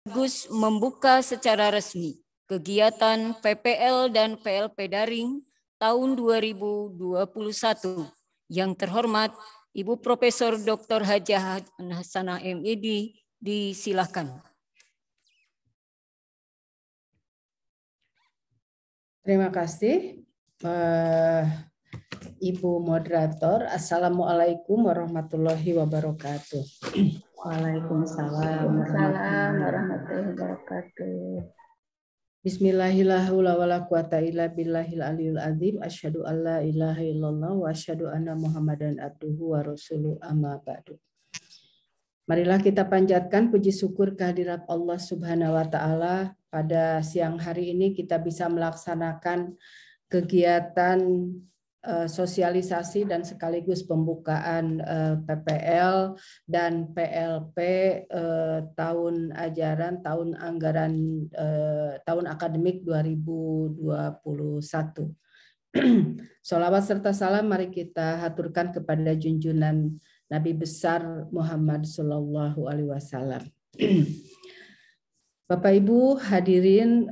Sekaligus membuka secara resmi kegiatan PPL dan PLP Daring tahun 2021. Yang terhormat Ibu Profesor Dr. Hajah Hasanah MID, disilakan. Terima kasih, Ibu Moderator. Assalamualaikum warahmatullahi wabarakatuh. Waalaikumsalam warahmatullahi wabarakatuh. Bismillahirrahmanirrahim. Asyhadu an la ilaha illallah wa asyhadu anna Muhammadan abduhu wa rasuluh, amma ba'du. Marilah kita panjatkan puji syukur kehadirat Allah Subhanahu wa taala. Pada siang hari ini kita bisa melaksanakan kegiatan sosialisasi dan sekaligus pembukaan PPL dan PLP tahun ajaran tahun anggaran tahun akademik 2021. Sholawat serta salam mari kita haturkan kepada junjungan Nabi besar Muhammad Sallallahu Alaihi Wasallam. Bapak Ibu hadirin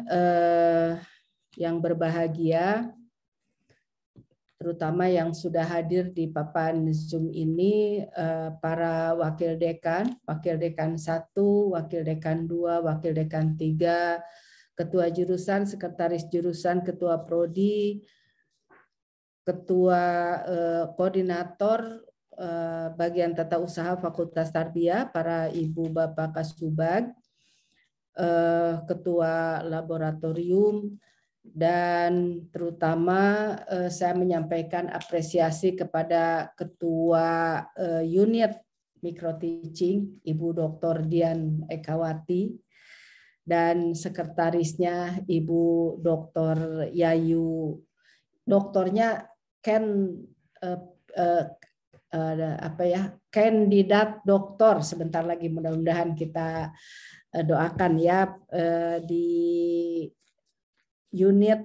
yang berbahagia, terutama yang sudah hadir di papan Zoom ini, para wakil dekan 1, wakil dekan 2, wakil dekan 3, ketua jurusan, sekretaris jurusan, ketua prodi, ketua koordinator bagian tata usaha Fakultas Tarbiyah, para ibu bapak Kasubag, ketua laboratorium, dan terutama saya menyampaikan apresiasi kepada ketua unit micro teaching Ibu Dr. Dian Ekawati dan sekretarisnya Ibu Dr. Yayu, doktornya kandidat doktor sebentar lagi, mudah-mudahan kita doakan ya di unit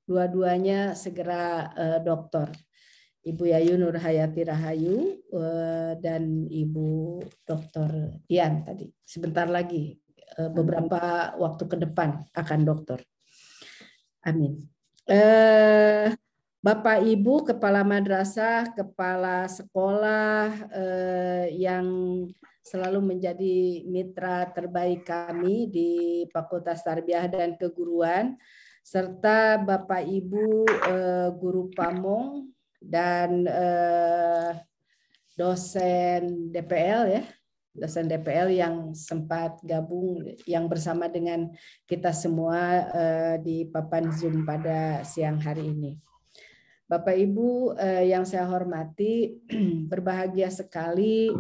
dua-duanya segera doktor. Ibu Yayu Nurhayati Rahayu dan Ibu Dr. Dian tadi. Sebentar lagi, beberapa waktu ke depan akan doktor. Amin. Bapak Ibu Kepala Madrasah, Kepala Sekolah yang selalu menjadi mitra terbaik kami di Fakultas Tarbiyah dan Keguruan, serta Bapak Ibu guru pamong dan dosen DPL ya, dosen DPL yang sempat gabung, yang bersama dengan kita semua di papan Zoom pada siang hari ini. Bapak Ibu yang saya hormati, berbahagia sekali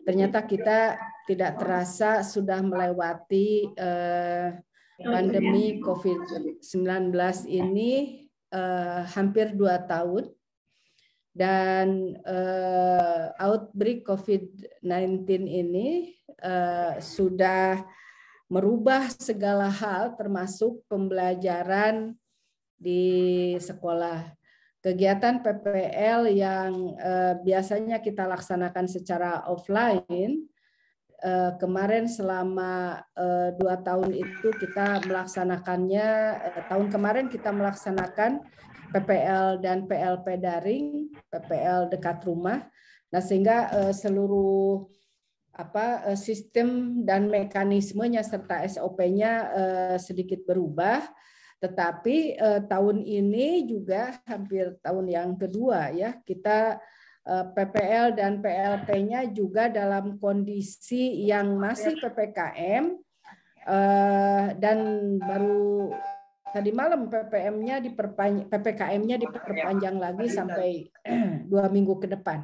ternyata kita tidak terasa sudah melewati pandemi COVID-19 ini hampir 2 tahun, dan outbreak COVID-19 ini sudah merubah segala hal termasuk pembelajaran di sekolah. Kegiatan PPL yang biasanya kita laksanakan secara offline, kemarin selama 2 tahun itu kita melaksanakannya, tahun kemarin kita melaksanakan PPL dan PLP daring, PPL dekat rumah. Nah, sehingga seluruh sistem dan mekanismenya serta SOP-nya sedikit berubah. Tetapi tahun ini juga hampir tahun yang kedua ya, kita PPL dan PLP-nya juga dalam kondisi yang masih PPKM, dan baru tadi malam PPKM-nya diperpanjang lagi sampai 2 minggu ke depan.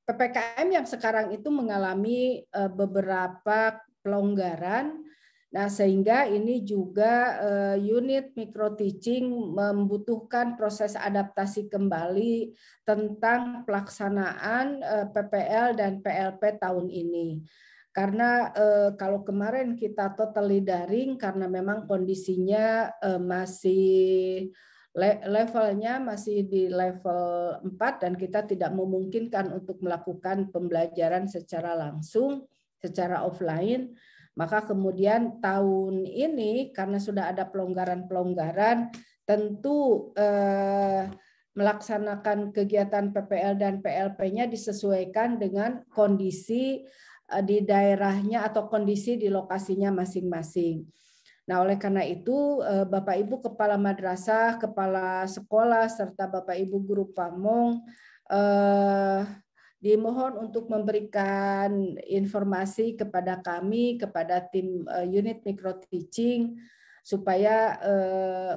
PPKM yang sekarang itu mengalami beberapa pelonggaran. Nah, sehingga ini juga unit micro teaching membutuhkan proses adaptasi kembali tentang pelaksanaan PPL dan PLP tahun ini. Karena kalau kemarin kita totally daring karena memang kondisinya masih levelnya masih di level 4 dan kita tidak memungkinkan untuk melakukan pembelajaran secara langsung. secara offline. Maka kemudian tahun ini karena sudah ada pelonggaran-pelonggaran, tentu melaksanakan kegiatan PPL dan PLP-nya disesuaikan dengan kondisi di daerahnya atau kondisi di lokasinya masing-masing. Nah, oleh karena itu, Bapak Ibu Kepala Madrasah, Kepala Sekolah, serta Bapak Ibu Guru Pamong dimohon untuk memberikan informasi kepada kami, kepada tim unit micro teaching, supaya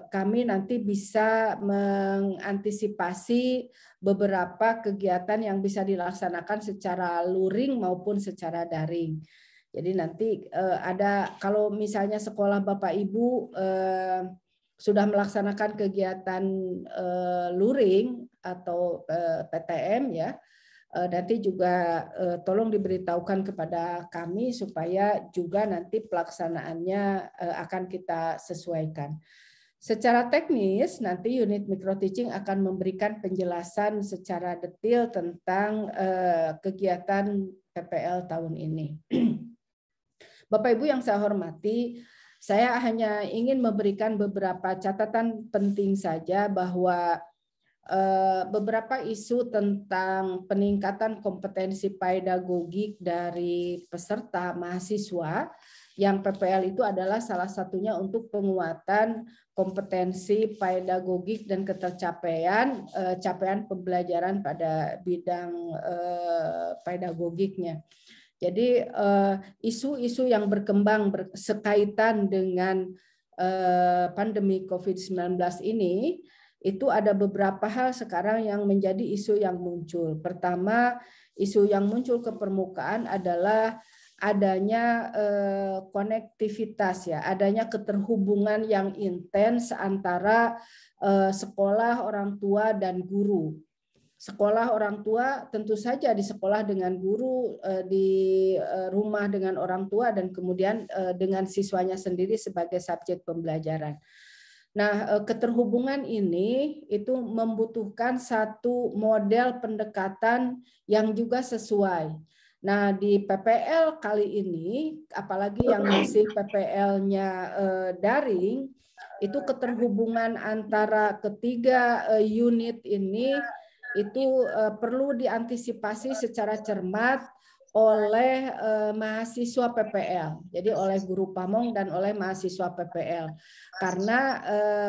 kami nanti bisa mengantisipasi beberapa kegiatan yang bisa dilaksanakan secara luring maupun secara daring. Jadi nanti ada, kalau misalnya sekolah Bapak Ibu sudah melaksanakan kegiatan luring atau PTM ya, nanti juga tolong diberitahukan kepada kami supaya juga nanti pelaksanaannya akan kita sesuaikan. Secara teknis nanti unit micro teaching akan memberikan penjelasan secara detail tentang kegiatan PPL tahun ini. Bapak Ibu yang saya hormati, saya hanya ingin memberikan beberapa catatan penting saja bahwa beberapa isu tentang peningkatan kompetensi pedagogik dari peserta mahasiswa yang PPL itu adalah salah satunya untuk penguatan kompetensi pedagogik dan ketercapaian capaian pembelajaran pada bidang pedagogiknya. Jadi isu-isu yang berkembang sekaitan dengan pandemi COVID-19 ini, itu ada beberapa hal sekarang yang menjadi isu yang muncul. Pertama, isu yang muncul ke permukaan adalah adanya konektivitas ya, adanya keterhubungan yang intens antara sekolah, orang tua dan guru. Sekolah orang tua tentu saja di sekolah dengan guru, di rumah dengan orang tua, dan kemudian dengan siswanya sendiri sebagai subjek pembelajaran. Nah, keterhubungan ini itu membutuhkan satu model pendekatan yang juga sesuai. Nah, di PPL kali ini, apalagi yang masih PPL-nya daring, itu keterhubungan antara ketiga unit ini itu perlu diantisipasi secara cermat oleh mahasiswa PPL, jadi oleh guru Pamong dan oleh mahasiswa PPL, karena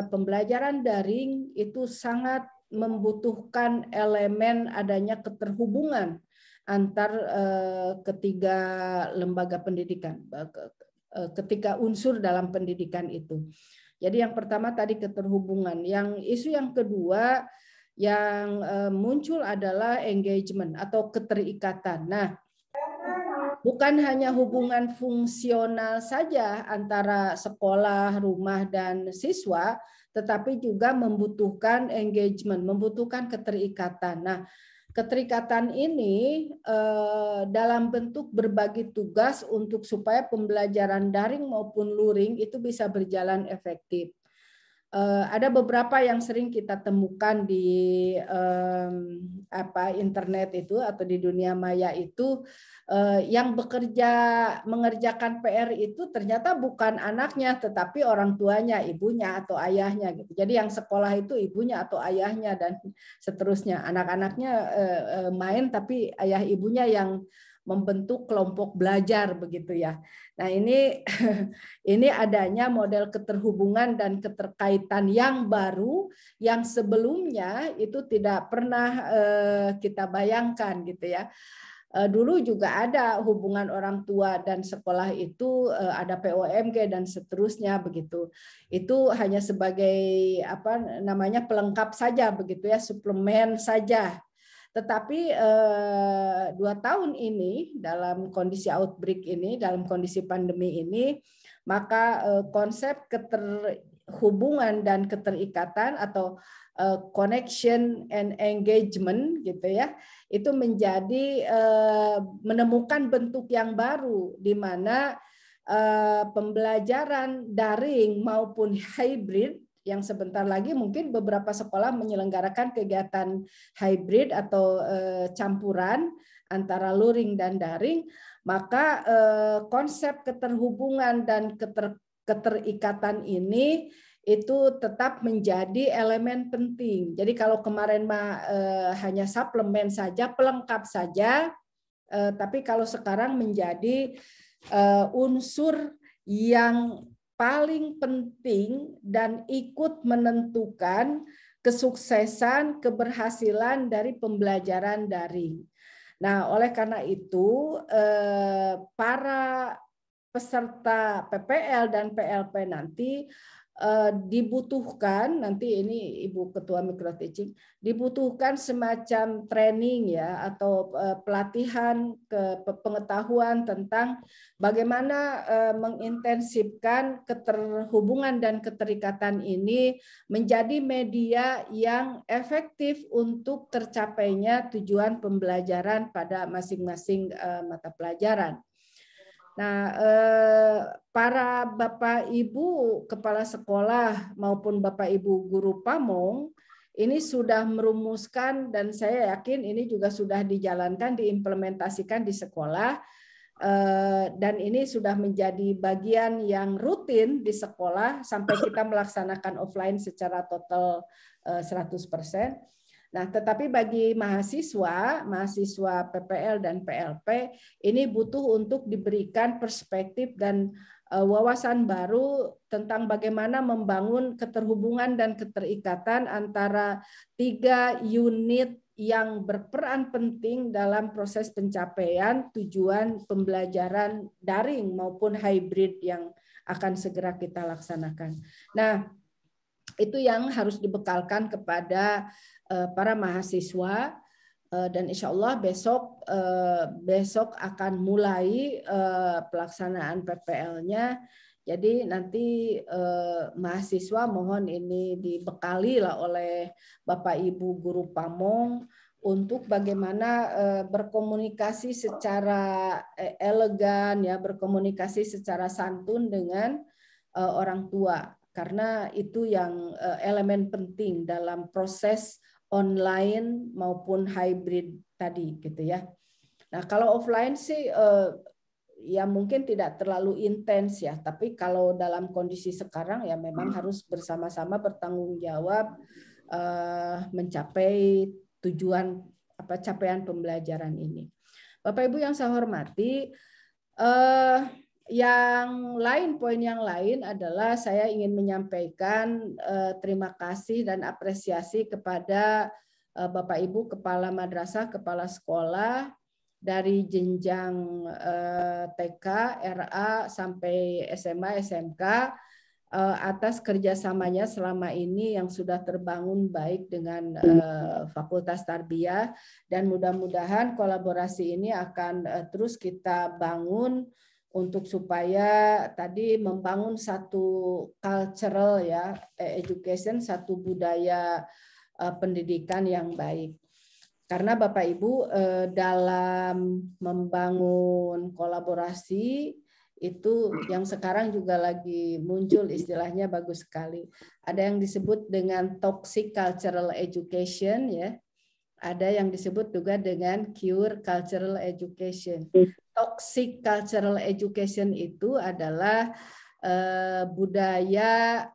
pembelajaran daring itu sangat membutuhkan elemen adanya keterhubungan antar ketiga lembaga pendidikan, ketiga unsur dalam pendidikan itu. Jadi yang pertama tadi keterhubungan, yang isu yang kedua yang muncul adalah engagement atau keterikatan. Nah, bukan hanya hubungan fungsional saja antara sekolah, rumah, dan siswa, tetapi juga membutuhkan engagement, membutuhkan keterikatan. Nah, keterikatan ini dalam bentuk berbagi tugas untuk supaya pembelajaran daring maupun luring itu bisa berjalan efektif. Ada beberapa yang sering kita temukan di internet itu atau di dunia maya itu, yang mengerjakan PR itu ternyata bukan anaknya tetapi orang tuanya, ibunya atau ayahnya gitu. Jadi yang sekolah itu ibunya atau ayahnya dan seterusnya. Anak-anaknya main tapi ayah ibunya yang membentuk kelompok belajar begitu ya. Nah, ini adanya model keterhubungan dan keterkaitan yang baru yang sebelumnya itu tidak pernah kita bayangkan gitu ya. Dulu juga ada hubungan orang tua dan sekolah itu ada POMG dan seterusnya begitu. Itu hanya sebagai pelengkap saja begitu ya, suplemen saja. Tetapi 2 tahun ini dalam kondisi outbreak ini, dalam kondisi pandemi ini, maka konsep keterhubungan dan keterikatan atau connection and engagement gitu ya, itu menjadi menemukan bentuk yang baru di mana pembelajaran daring maupun hybrid yang sebentar lagi mungkin beberapa sekolah menyelenggarakan kegiatan hybrid atau campuran antara luring dan daring, maka konsep keterhubungan dan keterikatan ini itu tetap menjadi elemen penting. Jadi kalau kemarin hanya suplemen saja, pelengkap saja, tapi kalau sekarang menjadi unsur yang paling penting dan ikut menentukan kesuksesan, keberhasilan dari pembelajaran daring. Nah, oleh karena itu, para peserta PPL dan PLP nanti dibutuhkan, nanti ini Ibu Ketua Micro Teaching, dibutuhkan semacam training ya atau pelatihan pengetahuan tentang bagaimana mengintensifkan keterhubungan dan keterikatan ini menjadi media yang efektif untuk tercapainya tujuan pembelajaran pada masing-masing mata pelajaran. Nah, para Bapak Ibu Kepala Sekolah maupun Bapak Ibu Guru Pamong ini sudah merumuskan dan saya yakin ini juga sudah dijalankan, diimplementasikan di sekolah dan ini sudah menjadi bagian yang rutin di sekolah sampai kita melaksanakan offline secara total 100%. Nah, tetapi bagi mahasiswa PPL dan PLP ini butuh untuk diberikan perspektif dan wawasan baru tentang bagaimana membangun keterhubungan dan keterikatan antara 3 unit yang berperan penting dalam proses pencapaian tujuan pembelajaran daring maupun hybrid yang akan segera kita laksanakan. Nah, itu yang harus dibekalkan kepada para mahasiswa dan insya Allah besok akan mulai pelaksanaan PPL-nya. Jadi nanti mahasiswa mohon ini dibekali lah oleh Bapak Ibu Guru Pamong untuk bagaimana berkomunikasi secara elegan ya, berkomunikasi secara santun dengan orang tua. Karena itu yang elemen penting dalam proses online maupun hybrid tadi gitu ya. Nah, kalau offline sih ya mungkin tidak terlalu intens ya, tapi kalau dalam kondisi sekarang ya memang harus bersama-sama bertanggung jawab mencapai tujuan capaian pembelajaran ini. Bapak Ibu yang saya hormati, poin yang lain adalah saya ingin menyampaikan terima kasih dan apresiasi kepada Bapak Ibu Kepala Madrasah, Kepala Sekolah dari jenjang TK, RA sampai SMA, SMK atas kerjasamanya selama ini yang sudah terbangun baik dengan Fakultas Tarbiyah, dan mudah-mudahan kolaborasi ini akan terus kita bangun untuk supaya tadi membangun satu cultural ya education, satu budaya pendidikan yang baik. Karena Bapak Ibu dalam membangun kolaborasi itu yang sekarang juga lagi muncul istilahnya bagus sekali. Ada yang disebut dengan toxic cultural education ya. Ada yang disebut juga dengan pure cultural education. Toxic cultural education itu adalah budaya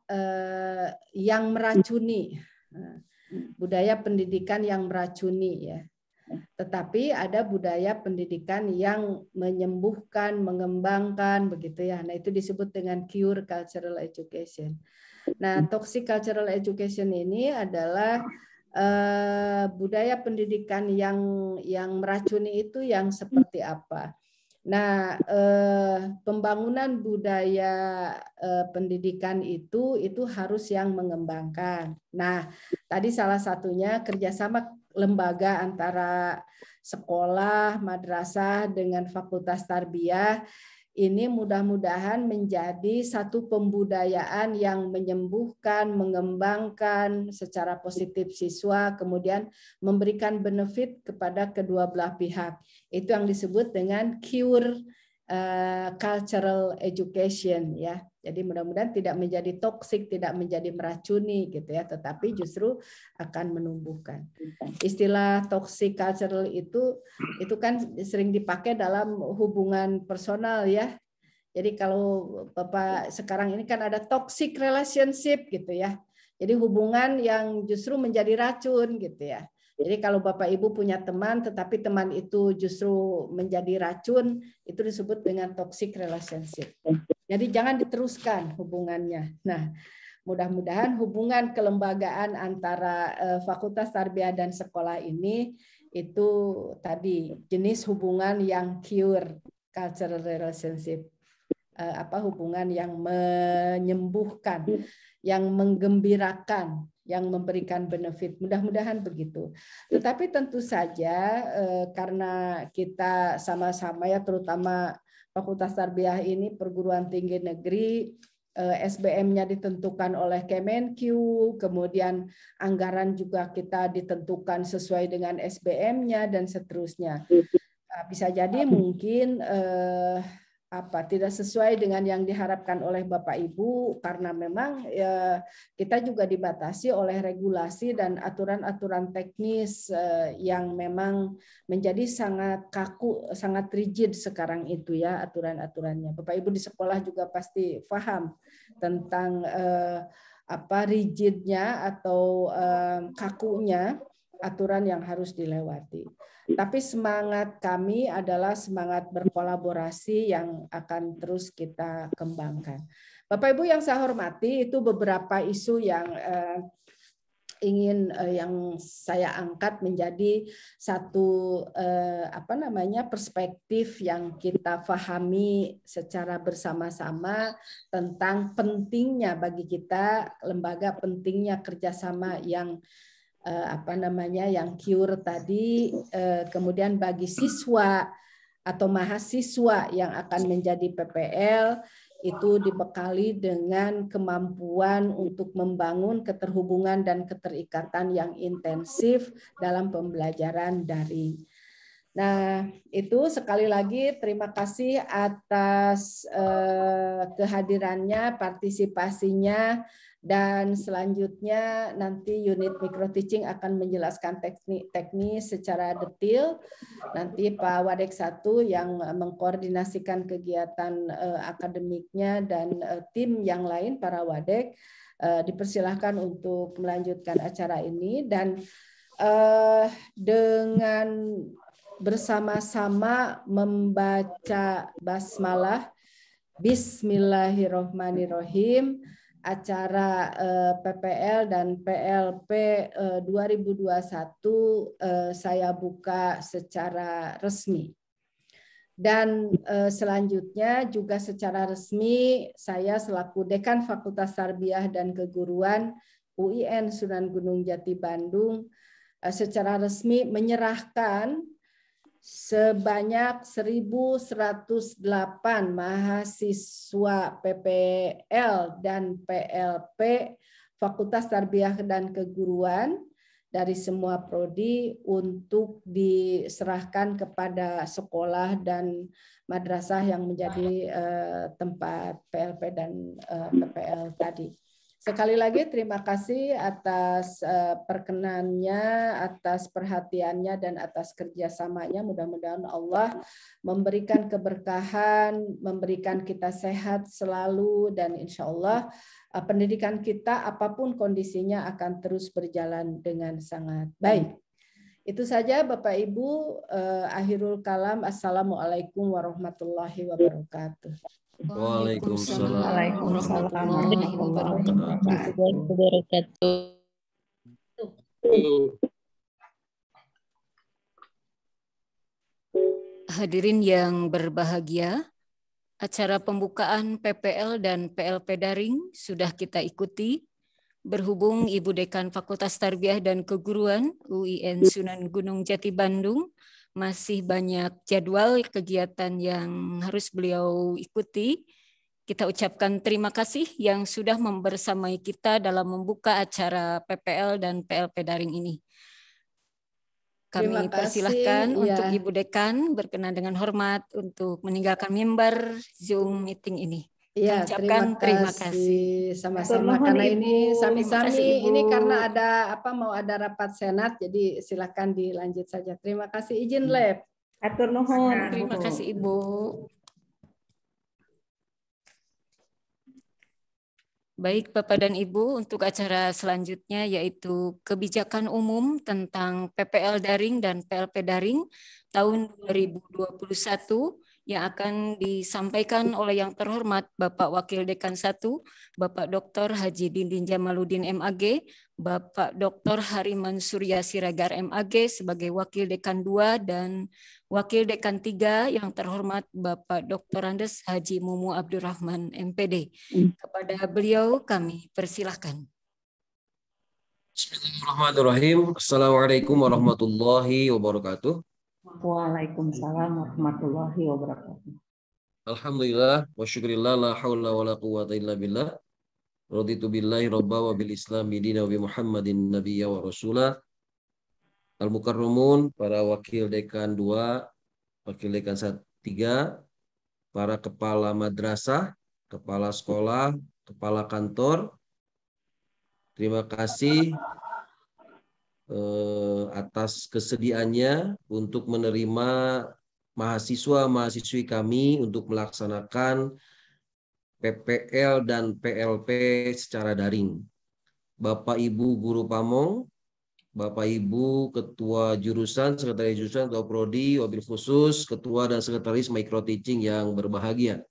yang meracuni, budaya pendidikan yang meracuni ya. Tetapi ada budaya pendidikan yang menyembuhkan, mengembangkan begitu ya. Nah, itu disebut dengan pure cultural education. Nah, toxic cultural education ini adalah budaya pendidikan yang meracuni itu yang seperti apa? Nah, pembangunan budaya pendidikan itu harus yang mengembangkan. Nah, tadi salah satunya kerjasama lembaga antara sekolah, madrasah dengan Fakultas Tarbiyah ini mudah-mudahan menjadi satu pembudayaan yang menyembuhkan, mengembangkan secara positif siswa, kemudian memberikan benefit kepada kedua belah pihak. Itu yang disebut dengan cure cultural education ya. Jadi mudah-mudahan tidak menjadi toksik, tidak menjadi meracuni gitu ya, tetapi justru akan menumbuhkan. Istilah toxic cultural itu kan sering dipakai dalam hubungan personal ya. Jadi kalau Bapak sekarang ini kan ada toxic relationship gitu ya. Jadi hubungan yang justru menjadi racun gitu ya. Jadi kalau Bapak Ibu punya teman tetapi teman itu justru menjadi racun, itu disebut dengan toxic relationship. Jadi jangan diteruskan hubungannya. Nah, mudah-mudahan hubungan kelembagaan antara Fakultas Tarbiyah dan sekolah ini itu tadi jenis hubungan yang pure cultural relationship. Hubungan yang menyembuhkan, yang menggembirakan, yang memberikan benefit. Mudah-mudahan begitu. Tetapi tentu saja karena kita sama-sama ya, terutama Fakultas Tarbiyah ini perguruan tinggi negeri, SBM-nya ditentukan oleh Kemenq, kemudian anggaran juga kita ditentukan sesuai dengan SBM-nya dan seterusnya. Bisa jadi mungkin tidak sesuai dengan yang diharapkan oleh Bapak Ibu karena memang kita juga dibatasi oleh regulasi dan aturan-aturan teknis yang memang menjadi sangat kaku, sangat rigid sekarang itu ya aturan-aturannya. Bapak Ibu di sekolah juga pasti paham tentang rigidnya atau kakunya aturan yang harus dilewati. Tapi semangat kami adalah semangat berkolaborasi yang akan terus kita kembangkan. Bapak Ibu yang saya hormati, itu beberapa isu yang yang saya angkat menjadi satu perspektif yang kita pahami secara bersama-sama tentang pentingnya bagi kita lembaga, pentingnya kerjasama yang yang cure tadi, kemudian bagi siswa atau mahasiswa yang akan menjadi PPL itu dibekali dengan kemampuan untuk membangun keterhubungan dan keterikatan yang intensif dalam pembelajaran daring. Nah, itu sekali lagi terima kasih atas kehadirannya, partisipasinya. Dan selanjutnya nanti unit micro teaching akan menjelaskan teknis secara detail. Nanti Pak Wadek 1 yang mengkoordinasikan kegiatan akademiknya dan tim yang lain para Wadek dipersilahkan untuk melanjutkan acara ini dan dengan bersama-sama membaca basmalah Bismillahirrohmanirrohim. Acara PPL dan PLP 2021 saya buka secara resmi. Dan selanjutnya juga secara resmi saya selaku Dekan Fakultas Tarbiyah dan Keguruan UIN Sunan Gunung Jati Bandung secara resmi menyerahkan sebanyak 1.108 mahasiswa PPL dan PLP Fakultas Tarbiyah dan Keguruan dari semua prodi untuk diserahkan kepada sekolah dan madrasah yang menjadi tempat PLP dan PPL tadi. Sekali lagi terima kasih atas perkenannya, atas perhatiannya, dan atas kerjasamanya. Mudah-mudahan Allah memberikan keberkahan, memberikan kita sehat selalu, dan insya Allah pendidikan kita apapun kondisinya akan terus berjalan dengan sangat baik. Itu saja Bapak Ibu, akhirul kalam. Assalamualaikum warahmatullahi wabarakatuh. Waalaikumsalam warahmatullahi wabarakatuh. Hadirin yang berbahagia, acara pembukaan PPL dan PLP daring sudah kita ikuti. Berhubung Ibu Dekan Fakultas Tarbiyah dan Keguruan UIN Sunan Gunung Jati Bandung masih banyak jadwal kegiatan yang harus beliau ikuti. Kita ucapkan terima kasih yang sudah membersamai kita dalam membuka acara PPL dan PLP daring ini. Kami Terima kasih, persilahkan untuk iya. Ibu Dekan berkenan dengan hormat untuk meninggalkan mimbar Zoom meeting ini. Iya, Mengucapkan terima kasih. sama-sama Nuhun, karena Ibu. ini Terima kasih, sami-sami Ibu. ini karena ada mau ada rapat senat, jadi silakan dilanjut saja. Terima kasih, izin lab. Atur nuhun, Terima Ibu. kasih, Ibu. Baik Bapak dan Ibu, untuk acara selanjutnya yaitu kebijakan umum tentang PPL daring dan PLP daring tahun 2021 yang akan disampaikan oleh yang terhormat Bapak Wakil Dekan 1, Bapak Dr. Haji Dindin Jamaluddin MAG, Bapak Dr. Hariman Surya Siregar MAG sebagai Wakil Dekan 2 dan Wakil Dekan 3 yang terhormat Bapak Dr. Andes Haji Mumu Abdurrahman MPD. Kepada beliau kami persilahkan. Bismillahirrahmanirrahim. Assalamualaikum warahmatullahi wabarakatuh. Waalaikumsalam warahmatullahi wabarakatuh. Alhamdulillah wa syukurillah la haula wa la quwata illa billah. Raditu billahi rabba wa bil islam dina wa bi Muhammadin nabiyya wa rasulah. Al-Mukarramun, para wakil dekan 2, wakil dekan 3, para kepala madrasah, kepala sekolah, kepala kantor. Terima kasih atas kesediaannya untuk menerima mahasiswa-mahasiswi kami untuk melaksanakan PPL dan PLP secara daring. Bapak Ibu Guru Pamong, Bapak Ibu Ketua Jurusan, Sekretaris Jurusan, Ketua Prodi, wabil khusus, Ketua dan Sekretaris Micro Teaching yang berbahagia.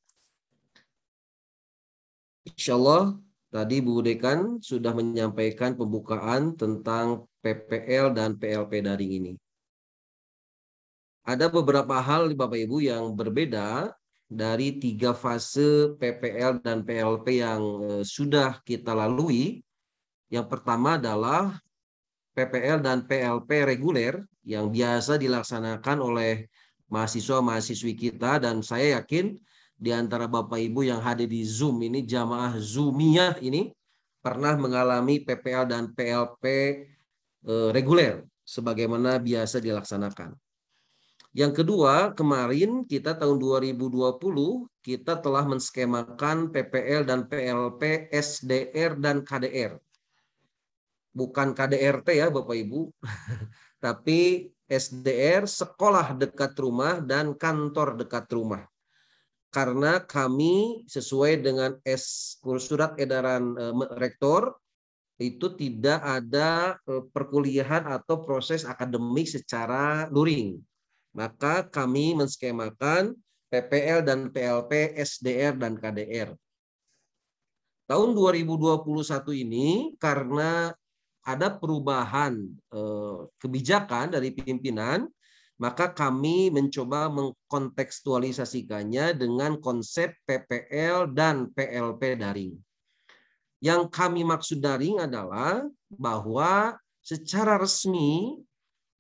Insyaallah tadi Bu Dekan sudah menyampaikan pembukaan tentang PPL dan PLP daring ini. Ada beberapa hal Bapak Ibu yang berbeda dari 3 fase PPL dan PLP yang sudah kita lalui. Yang pertama adalah PPL dan PLP reguler yang biasa dilaksanakan oleh mahasiswa-mahasiswi kita, dan saya yakin di antara Bapak Ibu yang hadir di Zoom ini, jamaah Zoomiyah ini pernah mengalami PPL dan PLP reguler sebagaimana biasa dilaksanakan. Yang kedua, kemarin kita tahun 2020 kita telah menskemakan PPL dan PLP SDR dan KDR. Bukan KDRT ya Bapak Ibu, tapi SDR, sekolah dekat rumah, dan kantor dekat rumah. Karena kami sesuai dengan surat edaran rektor, itu tidak ada perkuliahan atau proses akademik secara luring. Maka kami menskemakan PPL dan PLP, SDR dan KDR. Tahun 2021 ini karena ada perubahan kebijakan dari pimpinan, maka kami mencoba mengkontekstualisasikannya dengan konsep PPL dan PLP daring. Yang kami maksud daring adalah bahwa secara resmi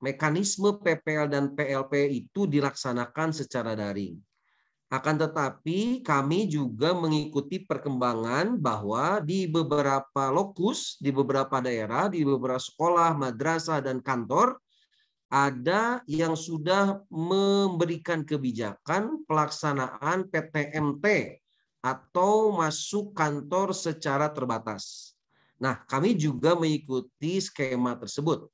mekanisme PPL dan PLP itu dilaksanakan secara daring. Akan tetapi kami juga mengikuti perkembangan bahwa di beberapa lokus, di beberapa daerah, di beberapa sekolah, madrasah, dan kantor, ada yang sudah memberikan kebijakan pelaksanaan PTMT atau masuk kantor secara terbatas. Nah, kami juga mengikuti skema tersebut.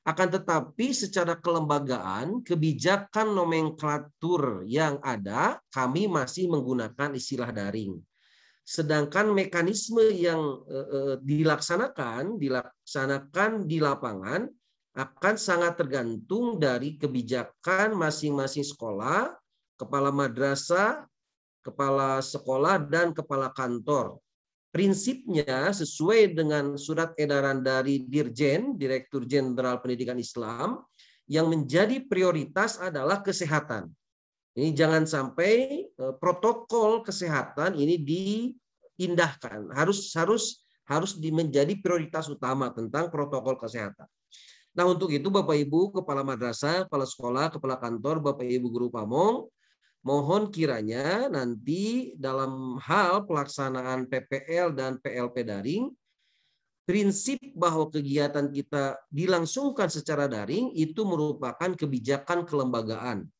Akan tetapi secara kelembagaan, kebijakan nomenklatur yang ada, kami masih menggunakan istilah daring. Sedangkan mekanisme yang dilaksanakan di lapangan akan sangat tergantung dari kebijakan masing-masing sekolah, kepala madrasah, kepala sekolah, dan kepala kantor. Prinsipnya sesuai dengan surat edaran dari Dirjen, Direktur Jenderal Pendidikan Islam, yang menjadi prioritas adalah kesehatan. Ini jangan sampai protokol kesehatan ini diindahkan. Harus menjadi prioritas utama tentang protokol kesehatan. Nah, untuk itu Bapak Ibu Kepala Madrasah, Kepala Sekolah, Kepala Kantor, Bapak Ibu Guru Pamong, mohon kiranya nanti dalam hal pelaksanaan PPL dan PLP daring, prinsip bahwa kegiatan kita dilangsungkan secara daring itu merupakan kebijakan kelembagaan.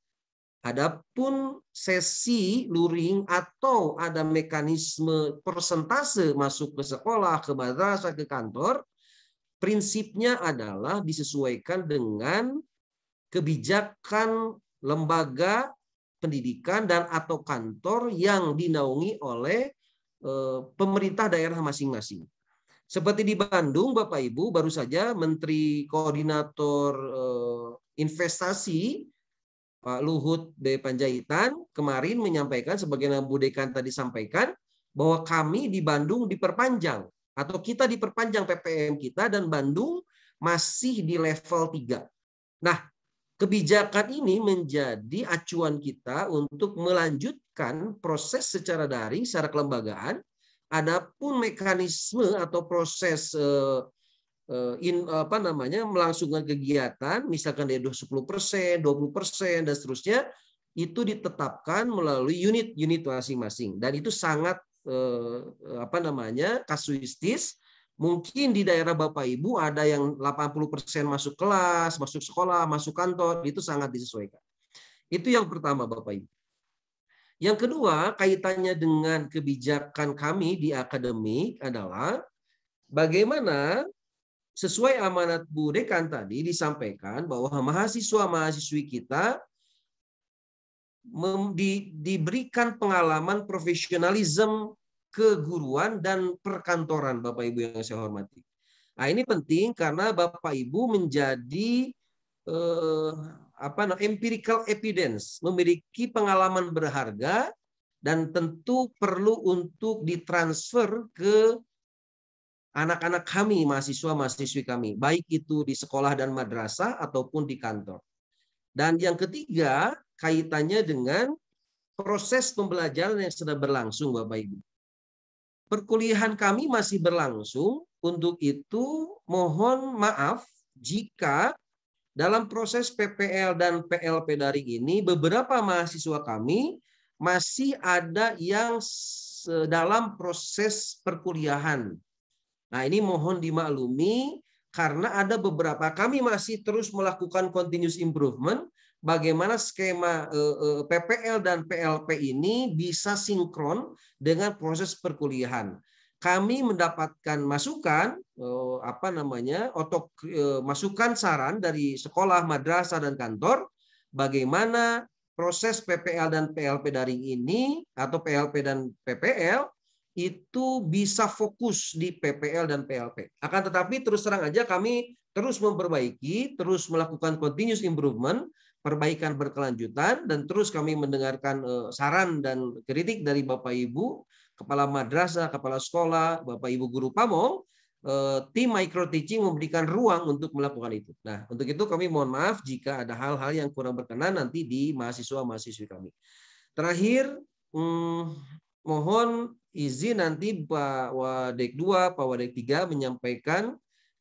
Adapun sesi luring atau ada mekanisme persentase masuk ke sekolah, ke madrasah, ke kantor, prinsipnya adalah disesuaikan dengan kebijakan lembaga pendidikan dan atau kantor yang dinaungi oleh pemerintah daerah masing-masing. Seperti di Bandung, Bapak Ibu, baru saja Menteri Koordinator Investasi Pak Luhut B. Panjaitan kemarin menyampaikan, sebagaimana Bu Dekan tadi sampaikan, bahwa kami di Bandung diperpanjang atau kita diperpanjang PPM kita dan Bandung masih di level 3. Nah, kebijakan ini menjadi acuan kita untuk melanjutkan proses secara daring, secara kelembagaan. Adapun mekanisme atau proses melangsungkan kegiatan, misalkan dari 10%, 20% dan seterusnya, itu ditetapkan melalui unit-unit masing-masing dan itu sangat kasuistis. Mungkin di daerah Bapak Ibu ada yang 80% masuk kelas, masuk sekolah, masuk kantor, itu sangat disesuaikan. Itu yang pertama Bapak Ibu. Yang kedua, kaitannya dengan kebijakan kami di akademik adalah bagaimana sesuai amanat Bu Dekan tadi disampaikan bahwa mahasiswa-mahasiswi kita diberikan pengalaman profesionalisme keguruan dan perkantoran, Bapak Ibu yang saya hormati. Nah, ini penting karena Bapak Ibu menjadi empirical evidence, memiliki pengalaman berharga dan tentu perlu untuk ditransfer ke anak-anak kami, mahasiswa-mahasiswi kami, baik itu di sekolah dan madrasah ataupun di kantor. Dan yang ketiga, kaitannya dengan proses pembelajaran yang sedang berlangsung, Bapak Ibu. Perkuliahan kami masih berlangsung, untuk itu mohon maaf jika dalam proses PPL dan PLP daring ini beberapa mahasiswa kami masih ada yang dalam proses perkuliahan. Nah, ini mohon dimaklumi karena ada beberapa kami masih terus melakukan continuous improvement bagaimana skema PPL dan PLP ini bisa sinkron dengan proses perkuliahan. Kami mendapatkan masukan masukan saran dari sekolah, madrasah dan kantor bagaimana proses PPL dan PLP daring ini atau PLP dan PPL itu bisa fokus di PPL dan PLP. Akan tetapi terus terang aja kami terus memperbaiki, terus melakukan continuous improvement, perbaikan berkelanjutan, dan terus kami mendengarkan saran dan kritik dari Bapak Ibu, Kepala Madrasah, Kepala Sekolah, Bapak Ibu Guru Pamong, tim micro teaching memberikan ruang untuk melakukan itu. Nah, untuk itu kami mohon maaf jika ada hal-hal yang kurang berkenan nanti di mahasiswa-mahasiswi kami. Terakhir, mohon izin nanti Pak Wadek 2, Pak Wadek 3 menyampaikan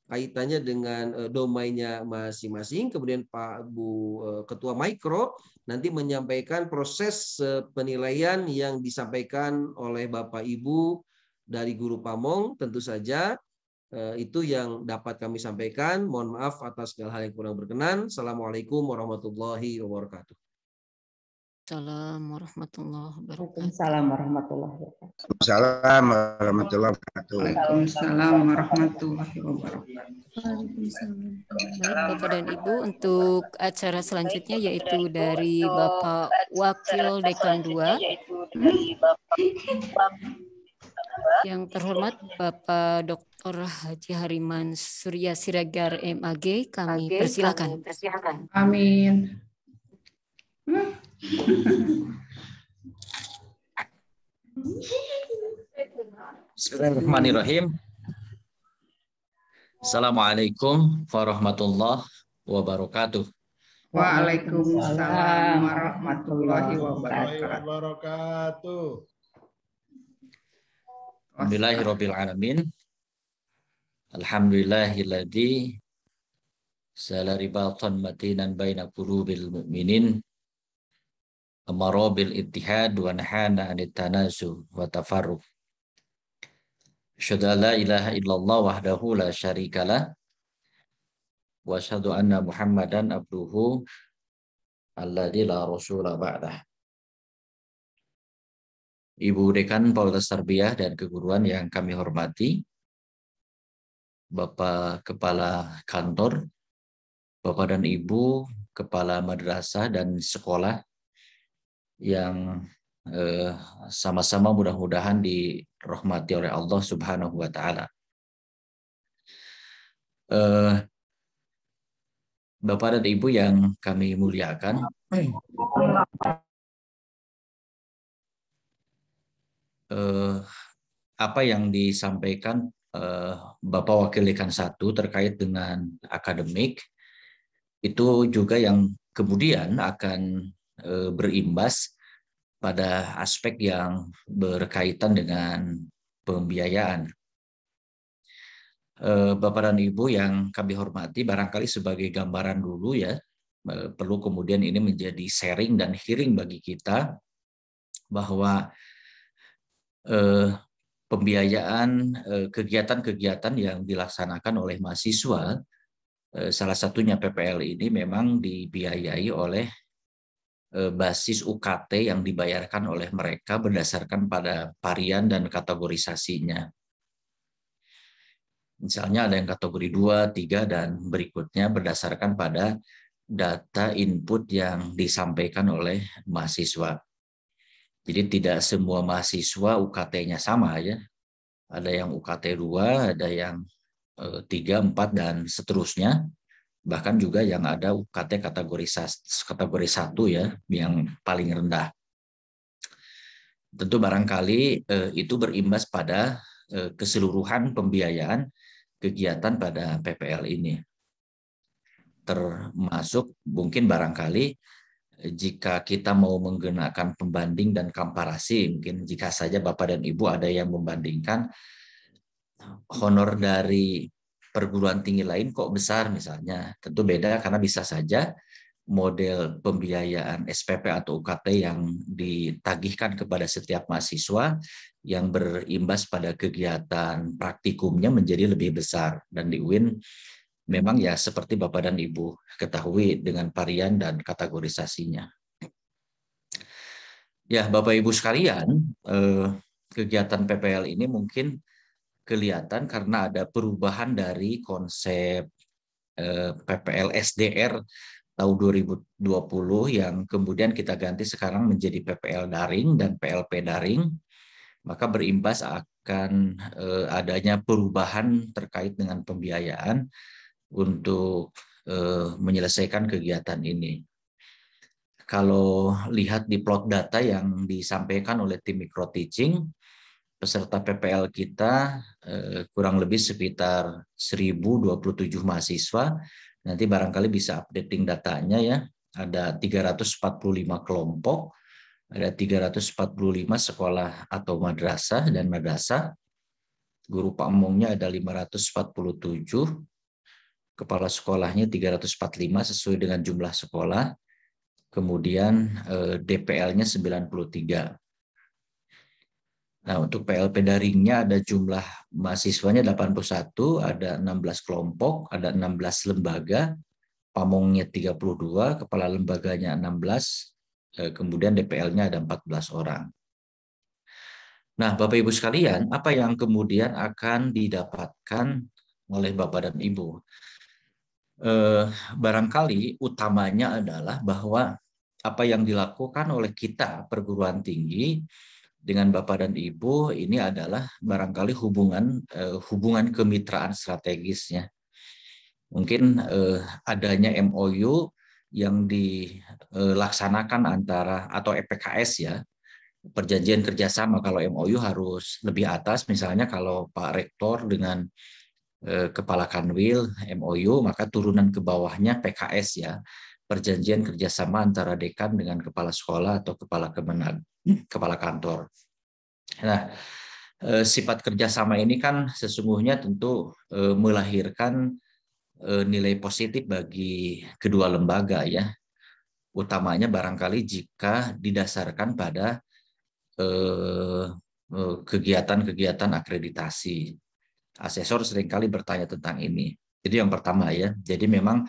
kaitannya dengan domainnya masing-masing. Kemudian Pak Bu Ketua Mikro nanti menyampaikan proses penilaian yang disampaikan oleh Bapak Ibu dari Guru Pamong. Tentu saja itu yang dapat kami sampaikan. Mohon maaf atas segala hal yang kurang berkenan. Assalamualaikum warahmatullahi wabarakatuh. Assalamualaikum warahmatullahi wabarakatuh. Waalaikumsalam warahmatullahi wabarakatuh. Waalaikumsalam warahmatullahi wabarakatuh. Waalaikumsalam warahmatullahi wabarakatuh. Baik Bapak dan Ibu, untuk acara selanjutnya yaitu dari Bapak Wakil Dekan 2. Yang terhormat Bapak Dr. Haji Hariman Surya Siregar MAG, kami persilakan. Amin. Bismillahirrahmanirrahim. Assalamualaikum warahmatullahi wabarakatuh. Waalaikumsalam warahmatullahi wabarakatuh. Alhamdulillahirabbil alamin. Alhamdulillahilladzi sala ribatan matinan baina qulubil mu'minin amara bil ittihad wa nahana anit tanazu wa tafarruq. Asyhadu an la ilaha illallah wahdahu la syarikalah wa asyhadu anna Muhammadan abduhu alladzi la rasula ba'dah. Ibu Dekan Fakultas Tarbiyah dan Keguruan yang kami hormati, Bapak Kepala Kantor, Bapak dan Ibu Kepala Madrasah dan Sekolah yang sama-sama mudah-mudahan dirahmati oleh Allah Subhanahu wa Ta'ala. Bapak dan Ibu yang kami muliakan, apa yang disampaikan Bapak Wakil Dekan 1 terkait dengan akademik, itu juga yang kemudian akan berimbas pada aspek yang berkaitan dengan pembiayaan. Bapak dan Ibu yang kami hormati, barangkali sebagai gambaran dulu ya, perlu kemudian ini menjadi sharing dan hearing bagi kita bahwa pembiayaan kegiatan-kegiatan yang dilaksanakan oleh mahasiswa, salah satunya PPL ini memang dibiayai oleh basis UKT yang dibayarkan oleh mereka berdasarkan pada varian dan kategorisasinya. Misalnya ada yang kategori 2, 3, dan berikutnya berdasarkan pada data input yang disampaikan oleh mahasiswa. Jadi tidak semua mahasiswa UKT-nya sama ya. Ada yang UKT 2, ada yang 3, 4, dan seterusnya. Bahkan juga yang ada UKT kategori 1 ya, yang paling rendah. Tentu barangkali itu berimbas pada keseluruhan pembiayaan kegiatan pada PPL ini. Termasuk mungkin barangkali jika kita mau menggunakan pembanding dan komparasi, mungkin jika saja Bapak dan Ibu ada yang membandingkan honor dari perguruan tinggi lain kok besar misalnya, tentu beda karena bisa saja model pembiayaan SPP atau UKT yang ditagihkan kepada setiap mahasiswa yang berimbas pada kegiatan praktikumnya menjadi lebih besar. Dan di UIN memang ya seperti Bapak dan Ibu ketahui dengan varian dan kategorisasinya. Ya Bapak Ibu sekalian, kegiatan PPL ini mungkin kelihatan karena ada perubahan dari konsep PPL SDR tahun 2020 yang kemudian kita ganti sekarang menjadi PPL daring dan PLP daring, maka berimbas akan adanya perubahan terkait dengan pembiayaan untuk menyelesaikan kegiatan ini. Kalau lihat di plot data yang disampaikan oleh tim micro teaching, peserta PPL kita kurang lebih sekitar 1027 mahasiswa. Nanti barangkali bisa updating datanya ya. Ada 345 kelompok, ada 345 sekolah atau madrasah dan madrasah. Guru pamongnya ada 547, kepala sekolahnya 345 sesuai dengan jumlah sekolah. Kemudian DPL-nya 93. Nah, untuk PLP daringnya ada jumlah mahasiswanya 81, ada 16 kelompok, ada 16 lembaga, pamongnya 32, kepala lembaganya 16, kemudian DPL-nya ada 14 orang. Nah, Bapak Ibu sekalian, apa yang kemudian akan didapatkan oleh Bapak dan Ibu? Barangkali utamanya adalah bahwa apa yang dilakukan oleh kita perguruan tinggi dengan Bapak dan Ibu ini adalah barangkali hubungan kemitraan strategisnya. Mungkin adanya MOU yang dilaksanakan antara atau EPKS ya, perjanjian kerjasama. Kalau MOU harus lebih atas, misalnya kalau Pak Rektor dengan Kepala Kanwil MOU, maka turunan ke bawahnya PKS ya, perjanjian kerjasama antara dekan dengan kepala sekolah atau kepala kemenag, kepala kantor. Nah, sifat kerjasama ini kan sesungguhnya tentu melahirkan nilai positif bagi kedua lembaga ya, utamanya barangkali jika didasarkan pada kegiatan-kegiatan akreditasi. Asesor seringkali bertanya tentang ini. Itu yang pertama ya. Jadi memang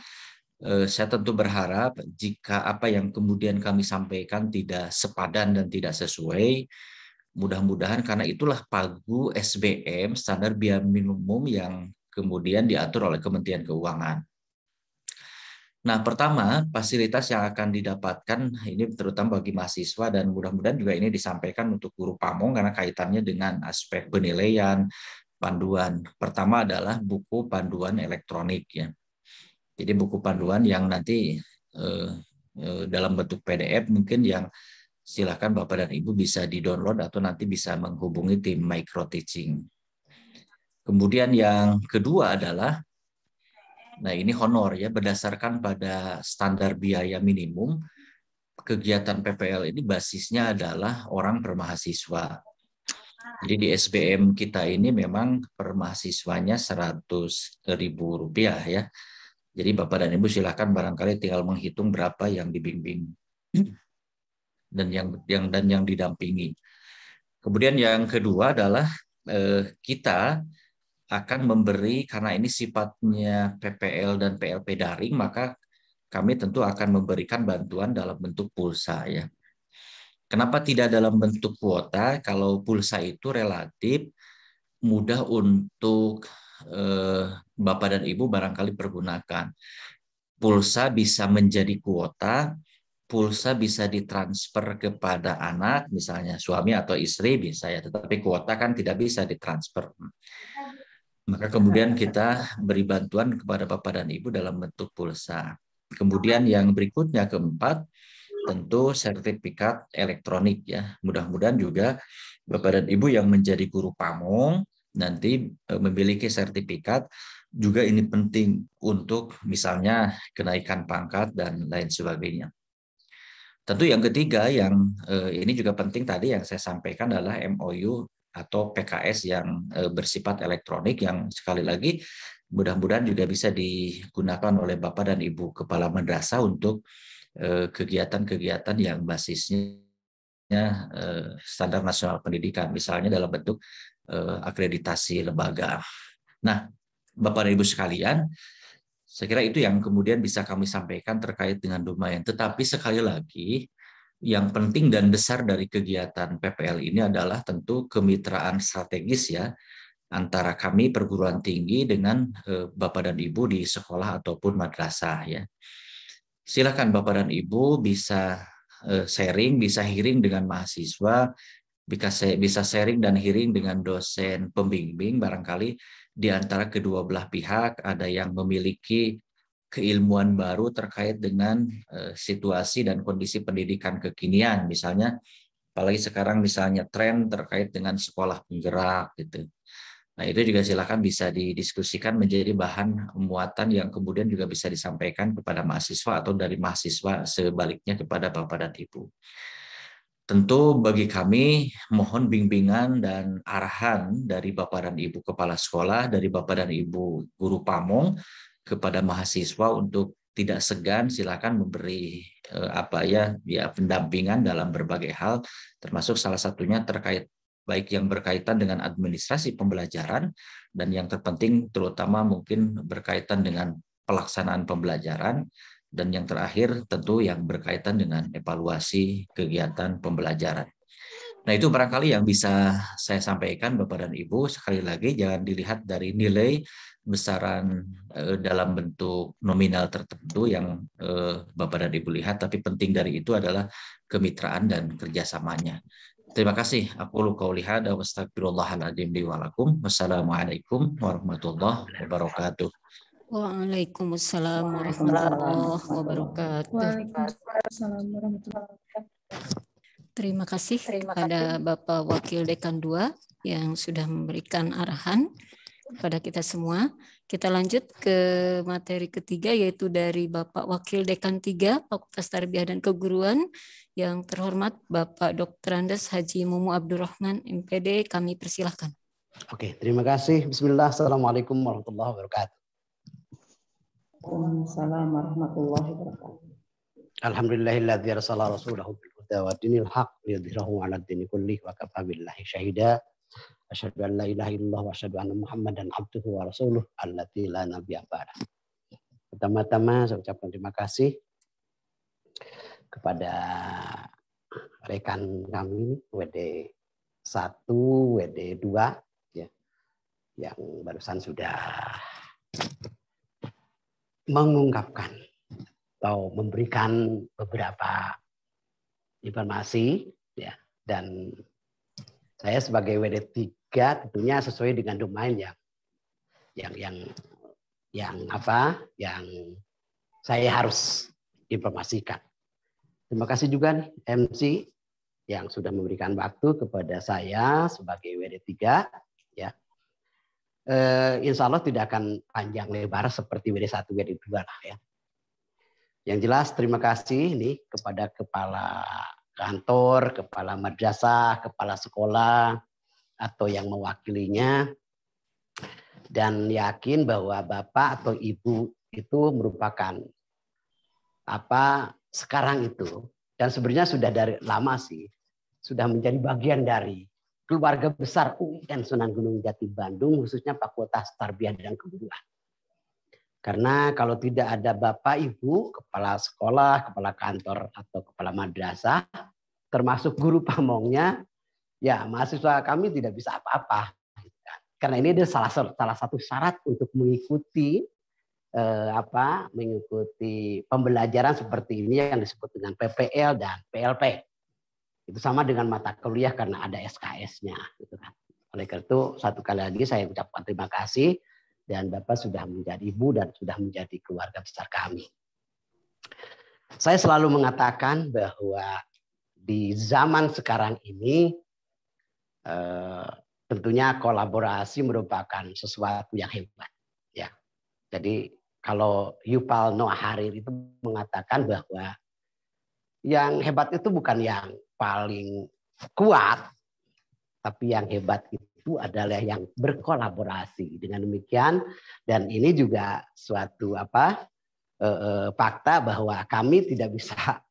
saya tentu berharap jika apa yang kemudian kami sampaikan tidak sepadan dan tidak sesuai, mudah-mudahan karena itulah pagu SBM standar biaya minimum yang kemudian diatur oleh Kementerian Keuangan. Nah, pertama, fasilitas yang akan didapatkan ini terutama bagi mahasiswa dan mudah-mudahan juga ini disampaikan untuk guru pamong karena kaitannya dengan aspek penilaian, panduan. Pertama adalah buku panduan elektronik ya. Jadi buku panduan yang nanti dalam bentuk PDF mungkin yang silakan Bapak dan Ibu bisa di-download atau nanti bisa menghubungi tim micro teaching. Kemudian yang kedua adalah, nah ini honor ya, berdasarkan pada standar biaya minimum, kegiatan PPL ini basisnya adalah orang per mahasiswa. Jadi di SBM kita ini memang per mahasiswanya Rp100.000 ya. Jadi Bapak dan Ibu silakan barangkali tinggal menghitung berapa yang dibimbing dan yang didampingi. Kemudian yang kedua adalah kita akan memberi, karena ini sifatnya PPL dan PLP daring, maka kami tentu akan memberikan bantuan dalam bentuk pulsa ya. Kenapa tidak dalam bentuk kuota? Kalau pulsa itu relatif mudah untuk Bapak dan Ibu barangkali pergunakan. Pulsa bisa menjadi kuota, pulsa bisa ditransfer kepada anak, misalnya suami atau istri bisa ya, tetapi kuota kan tidak bisa ditransfer. Maka kemudian kita beri bantuan kepada Bapak dan Ibu dalam bentuk pulsa. Kemudian yang berikutnya keempat, tentu sertifikat elektronik ya. Mudah-mudahan juga Bapak dan Ibu yang menjadi guru pamong nanti memiliki sertifikat, juga ini penting untuk misalnya kenaikan pangkat dan lain sebagainya. Tentu yang ketiga yang ini juga penting tadi yang saya sampaikan adalah MOU atau PKS yang bersifat elektronik yang sekali lagi mudah-mudahan juga bisa digunakan oleh Bapak dan Ibu Kepala Madrasah untuk kegiatan-kegiatan yang basisnya standar nasional pendidikan, misalnya dalam bentuk akreditasi lembaga. Nah, Bapak dan Ibu sekalian, saya kira itu yang kemudian bisa kami sampaikan terkait dengan domain. Tetapi sekali lagi, yang penting dan besar dari kegiatan PPL ini adalah tentu kemitraan strategis ya, antara kami perguruan tinggi dengan Bapak dan Ibu di sekolah ataupun madrasah ya. Silakan Bapak dan Ibu bisa sharing, bisa hearing dengan mahasiswa, bisa sharing dan hearing dengan dosen pembimbing, barangkali di antara kedua belah pihak ada yang memiliki keilmuan baru terkait dengan situasi dan kondisi pendidikan kekinian, misalnya apalagi sekarang misalnya tren terkait dengan sekolah penggerak gitu. Nah, itu juga silakan bisa didiskusikan menjadi bahan muatan yang kemudian juga bisa disampaikan kepada mahasiswa atau dari mahasiswa sebaliknya kepada Bapak dan Ibu. Tentu bagi kami mohon bimbingan dan arahan dari Bapak dan Ibu Kepala Sekolah, dari Bapak dan Ibu Guru Pamong kepada mahasiswa untuk tidak segan silakan memberi pendampingan dalam berbagai hal, termasuk salah satunya terkait baik yang berkaitan dengan administrasi pembelajaran dan yang terpenting terutama mungkin berkaitan dengan pelaksanaan pembelajaran, dan yang terakhir tentu yang berkaitan dengan evaluasi kegiatan pembelajaran. Nah, itu barangkali yang bisa saya sampaikan Bapak dan Ibu. Sekali lagi jangan dilihat dari nilai besaran dalam bentuk nominal tertentu yang Bapak dan Ibu lihat, tapi penting dari itu adalah kemitraan dan kerjasamanya. Terima kasih. Aku qauli hada wa astaghfirullahaladzim li wa lakum. Wassalamualaikum warahmatullahi wabarakatuh. Waalaikumsalam warahmatullahi wabarakatuh. Waalaikumsalam warahmatullahi wabarakatuh. Terima kasih kepada Bapak Wakil Dekan 2 yang sudah memberikan arahan kepada kita semua. Kita lanjut ke materi ketiga, yaitu dari Bapak Wakil Dekan 3 Fakultas Tarbiyah dan Keguruan, yang terhormat Bapak Dr. Andes Haji Mumu Abdurrahman, MPD. Kami persilahkan. Oke, terima kasih. Bismillah. Assalamualaikum warahmatullahi wabarakatuh. Waalaikumsalam warahmatullahi wabarakatuh. Alhamdulillahilladzi arsala rasulahu bil huda wa dinil haq liyudhhirahu 'ala ad-dini kullih wa kafa billahi syahida. Asyhadu an la ilaha illallah wa asyhadu anna Muhammadan abduhu wa rasuluh allati la nabiyya ba'da. Pertama-tama saya ucapkan terima kasih kepada rekan kami WD 1, WD 2 ya, yang barusan sudah mengungkapkan atau memberikan beberapa informasi ya, dan saya sebagai WD 3 tentunya sesuai dengan domain yang saya harus informasikan. Terima kasih juga nih MC yang sudah memberikan waktu kepada saya sebagai WD 3 ya. Insya Allah tidak akan panjang lebar seperti WD 1, WD 2 lah ya. Yang jelas terima kasih nih kepada kepala kantor, kepala madrasah, kepala sekolah atau yang mewakilinya, dan yakin bahwa Bapak atau Ibu itu merupakan sekarang itu, dan sebenarnya sudah dari lama sih, sudah menjadi bagian dari keluarga besar UIN Sunan Gunung Jati Bandung, khususnya Fakultas Tarbiyah dan Keguruan. Karena kalau tidak ada Bapak Ibu, kepala sekolah, kepala kantor atau kepala madrasah, termasuk guru pamongnya, ya mahasiswa kami tidak bisa apa-apa. Karena ini adalah salah satu syarat untuk mengikuti mengikuti pembelajaran seperti ini yang disebut dengan PPL dan PLP. Itu sama dengan mata kuliah karena ada SKS-nya. Gitu kan. Oleh karena itu, satu kali lagi saya ucapkan terima kasih, dan Bapak sudah menjadi ibu dan sudah menjadi keluarga besar kami. Saya selalu mengatakan bahwa di zaman sekarang ini tentunya kolaborasi merupakan sesuatu yang hebat. Ya. Jadi kalau Yuval Noah Harari itu mengatakan bahwa yang hebat itu bukan yang paling kuat, tapi yang hebat itu adalah yang berkolaborasi. Dengan demikian, dan ini juga suatu fakta bahwa kami tidak bisa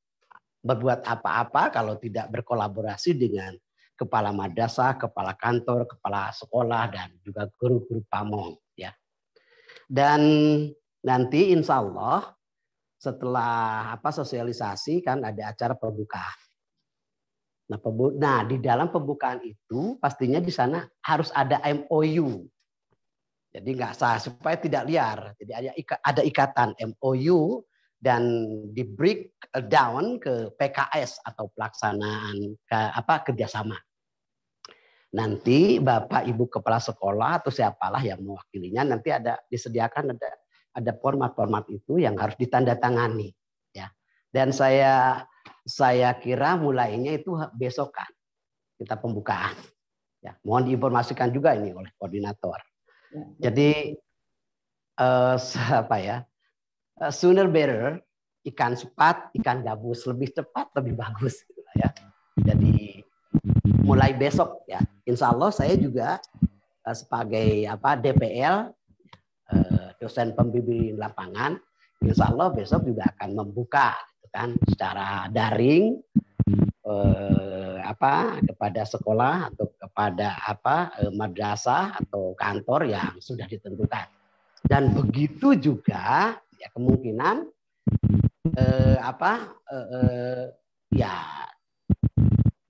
berbuat apa-apa kalau tidak berkolaborasi dengan kepala madrasah, kepala kantor, kepala sekolah, dan juga guru-guru pamong. Ya. Dan nanti insya Allah setelah sosialisasi kan ada acara pembukaan. Nah, di dalam pembukaan itu pastinya di sana harus ada MOU. Jadi nggak sah supaya tidak liar. Jadi ada ikatan MOU dan di breakdown ke PKS atau pelaksanaan kerjasama. Nanti Bapak Ibu kepala sekolah atau siapalah yang mewakilinya nanti disediakan ada format-format itu yang harus ditandatangani ya. Dan saya kira mulainya itu besokan kita pembukaan. Ya, mohon diinformasikan juga ini oleh koordinator. Jadi sooner better, ikan cepat, ikan gabus, lebih cepat lebih bagus gitu ya. Jadi mulai besok ya, insya Allah saya juga sebagai DPL dosen pembimbing lapangan, insya Allah besok juga akan membuka gitu kan, secara daring kepada sekolah atau kepada madrasah atau kantor yang sudah ditentukan. Dan begitu juga ya kemungkinan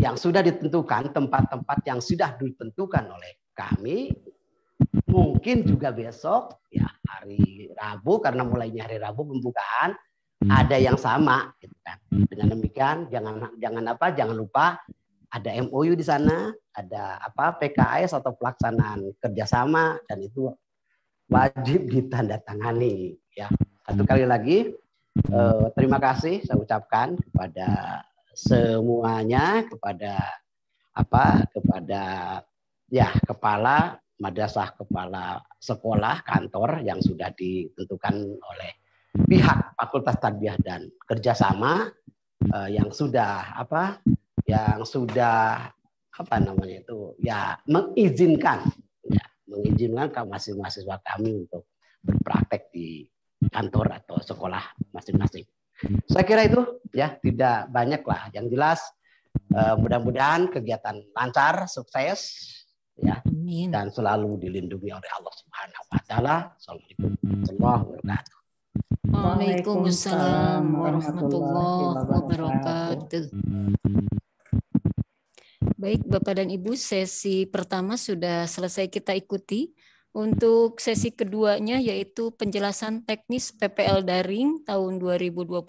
yang sudah ditentukan, tempat-tempat yang sudah ditentukan oleh kami, mungkin juga besok ya hari Rabu, karena mulainya hari Rabu pembukaan, ada yang sama gitu kan. Dengan demikian jangan lupa ada MOU di sana, ada PKS atau pelaksanaan kerjasama, dan itu wajib ditandatangani ya. Satu kali lagi terima kasih saya ucapkan kepada semuanya, kepada kepala madrasah, kepala sekolah, kantor yang sudah ditentukan oleh pihak Fakultas Tarbiyah dan Kerjasama yang sudah mengizinkan mahasiswa kami untuk berpraktek di kantor atau sekolah masing-masing. Saya kira itu ya, tidak banyak lah. Yang jelas mudah-mudahan kegiatan lancar, sukses, ya, Amin. dan selalu dilindungi oleh Allah Subhanahu wa taala. Assalamualaikum warahmatullahi wabarakatuh. Waalaikumsalam warahmatullahi wabarakatuh. wabarakatuh. Baik, Bapak dan Ibu, sesi pertama sudah selesai kita ikuti. Untuk sesi keduanya yaitu penjelasan teknis PPL daring tahun 2021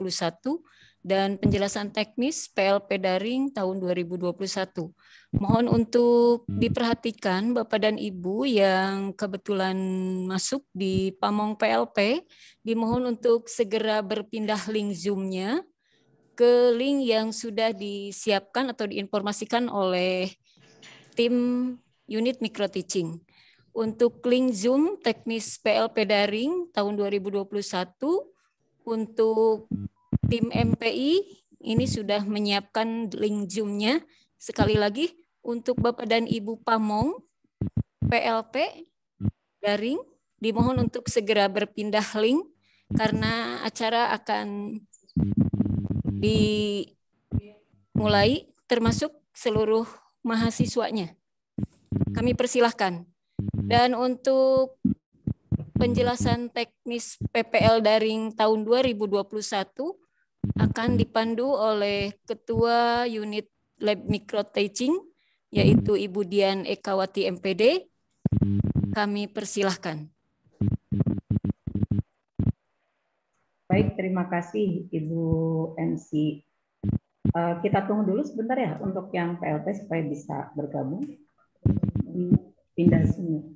dan penjelasan teknis PLP daring tahun 2021. Mohon untuk diperhatikan Bapak dan Ibu yang kebetulan masuk di Pamong PLP, dimohon untuk segera berpindah link Zoom-nya ke link yang sudah disiapkan atau diinformasikan oleh tim unit micro teaching. Untuk link Zoom teknis PLP daring tahun 2021 untuk tim MPI ini sudah menyiapkan link Zoom-nya. Sekali lagi untuk Bapak dan Ibu Pamong PLP daring dimohon untuk segera berpindah link karena acara akan dimulai termasuk seluruh mahasiswanya. Kami persilahkan. Dan untuk penjelasan teknis PPL daring tahun 2021 akan dipandu oleh Ketua Unit Lab Micro Teaching, yaitu Ibu Dian Ekawati MPD. Kami persilahkan. Baik, terima kasih Ibu MC. Kita tunggu dulu sebentar ya untuk yang PLP supaya bisa bergabung. Pindah sini.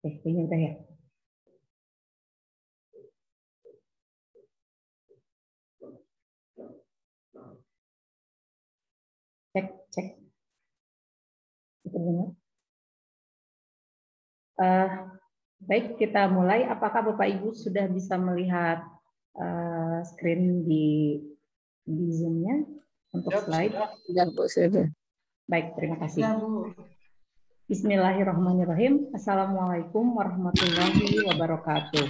Kayaknya udah ya. Cek. Baik, kita mulai. Apakah Bapak Ibu sudah bisa melihat screen di Zoom-nya untuk slide? Sudah, Bu, sudah. Baik, terima kasih. Bismillahirrahmanirrahim. Assalamualaikum warahmatullahi wabarakatuh.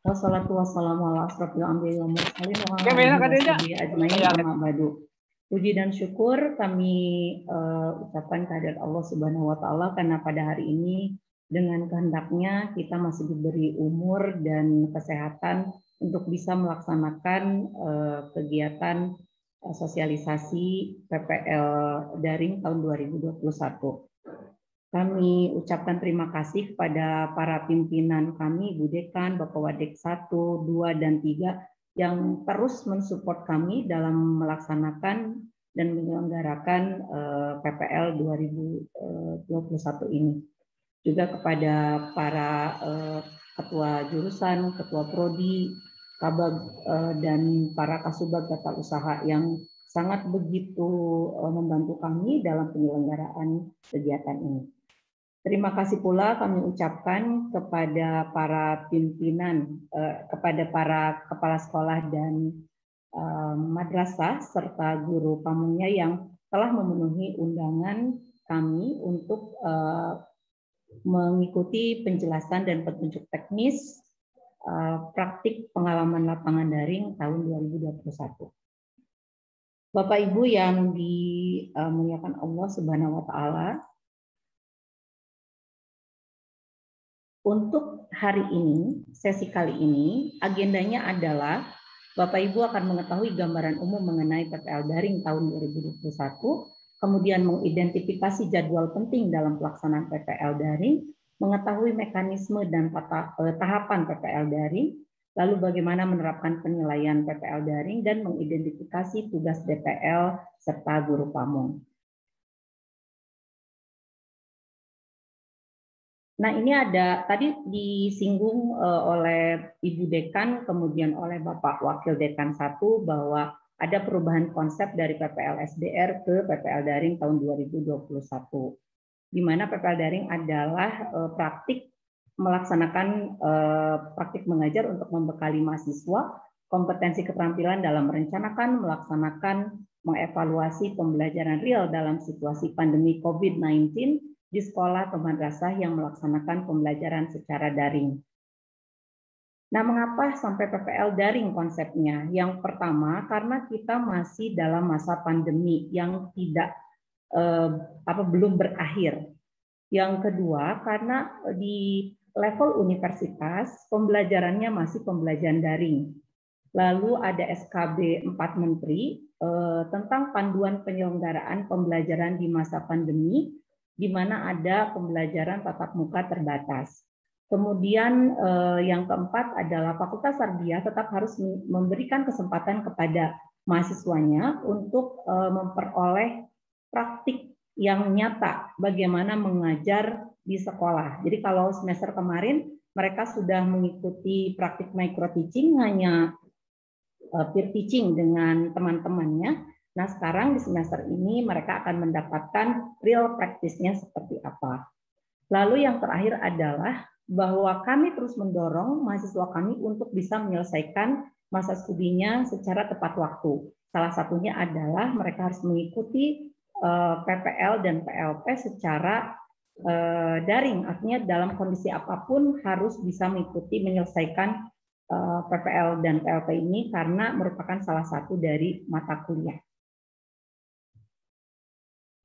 Wassalatu wassalamu ala asrofil anbiya'i wal mursalin wa ala alihi washabihi ajmain amma ba'du. Puji dan syukur kami ucapkan kehadirat Allah Subhanahu wa taala karena pada hari ini dengan kehendaknya kita masih diberi umur dan kesehatan untuk bisa melaksanakan kegiatan sosialisasi PPL daring tahun 2021. Kami ucapkan terima kasih kepada para pimpinan kami, Bu Dekan, Bapak Wadek 1, 2, dan 3, yang terus mensupport kami dalam melaksanakan dan menyelenggarakan PPL 2021 ini. Juga kepada para ketua jurusan, ketua prodi, kabag, dan para kasubag tata usaha yang sangat begitu membantu kami dalam penyelenggaraan kegiatan ini. Terima kasih pula kami ucapkan kepada para pimpinan, kepada para kepala sekolah dan madrasah serta guru pamongnya yang telah memenuhi undangan kami untuk mengikuti penjelasan dan petunjuk teknis praktik pengalaman lapangan daring tahun 2021. Bapak Ibu yang dimuliakan Allah Subhanahu wa taala, untuk hari ini, sesi kali ini, agendanya adalah Bapak Ibu akan mengetahui gambaran umum mengenai PPL daring tahun 2021 kemudian mengidentifikasi jadwal penting dalam pelaksanaan PPL daring, mengetahui mekanisme dan tahapan PPL daring, lalu bagaimana menerapkan penilaian PPL daring, dan mengidentifikasi tugas DPL serta guru pamong. Nah, ini ada tadi disinggung oleh Ibu Dekan, kemudian oleh Bapak Wakil Dekan 1 bahwa ada perubahan konsep dari PPL SDR ke PPL daring tahun 2021. Di mana PPL daring adalah praktik melaksanakan praktik mengajar untuk membekali mahasiswa kompetensi keterampilan dalam merencanakan, melaksanakan, mengevaluasi pembelajaran real dalam situasi pandemi COVID-19 di sekolah atau madrasah yang melaksanakan pembelajaran secara daring. Nah, mengapa sampai PPL daring konsepnya? Yang pertama, karena kita masih dalam masa pandemi yang belum berakhir. Yang kedua, karena di level universitas pembelajarannya masih pembelajaran daring. Lalu ada SKB 4 Menteri tentang panduan penyelenggaraan pembelajaran di masa pandemi, di mana ada pembelajaran tatap muka terbatas. Kemudian yang keempat adalah Fakultas Tarbiyah tetap harus memberikan kesempatan kepada mahasiswanya untuk memperoleh praktik yang nyata bagaimana mengajar di sekolah. Jadi kalau semester kemarin mereka sudah mengikuti praktik micro teaching, hanya peer teaching dengan teman-temannya. Nah, sekarang di semester ini mereka akan mendapatkan real practice-nya seperti apa. Lalu yang terakhir adalah bahwa kami terus mendorong mahasiswa kami untuk bisa menyelesaikan masa studinya secara tepat waktu. Salah satunya adalah mereka harus mengikuti PPL dan PLP secara daring. Artinya dalam kondisi apapun harus bisa mengikuti menyelesaikan PPL dan PLP ini karena merupakan salah satu dari mata kuliah.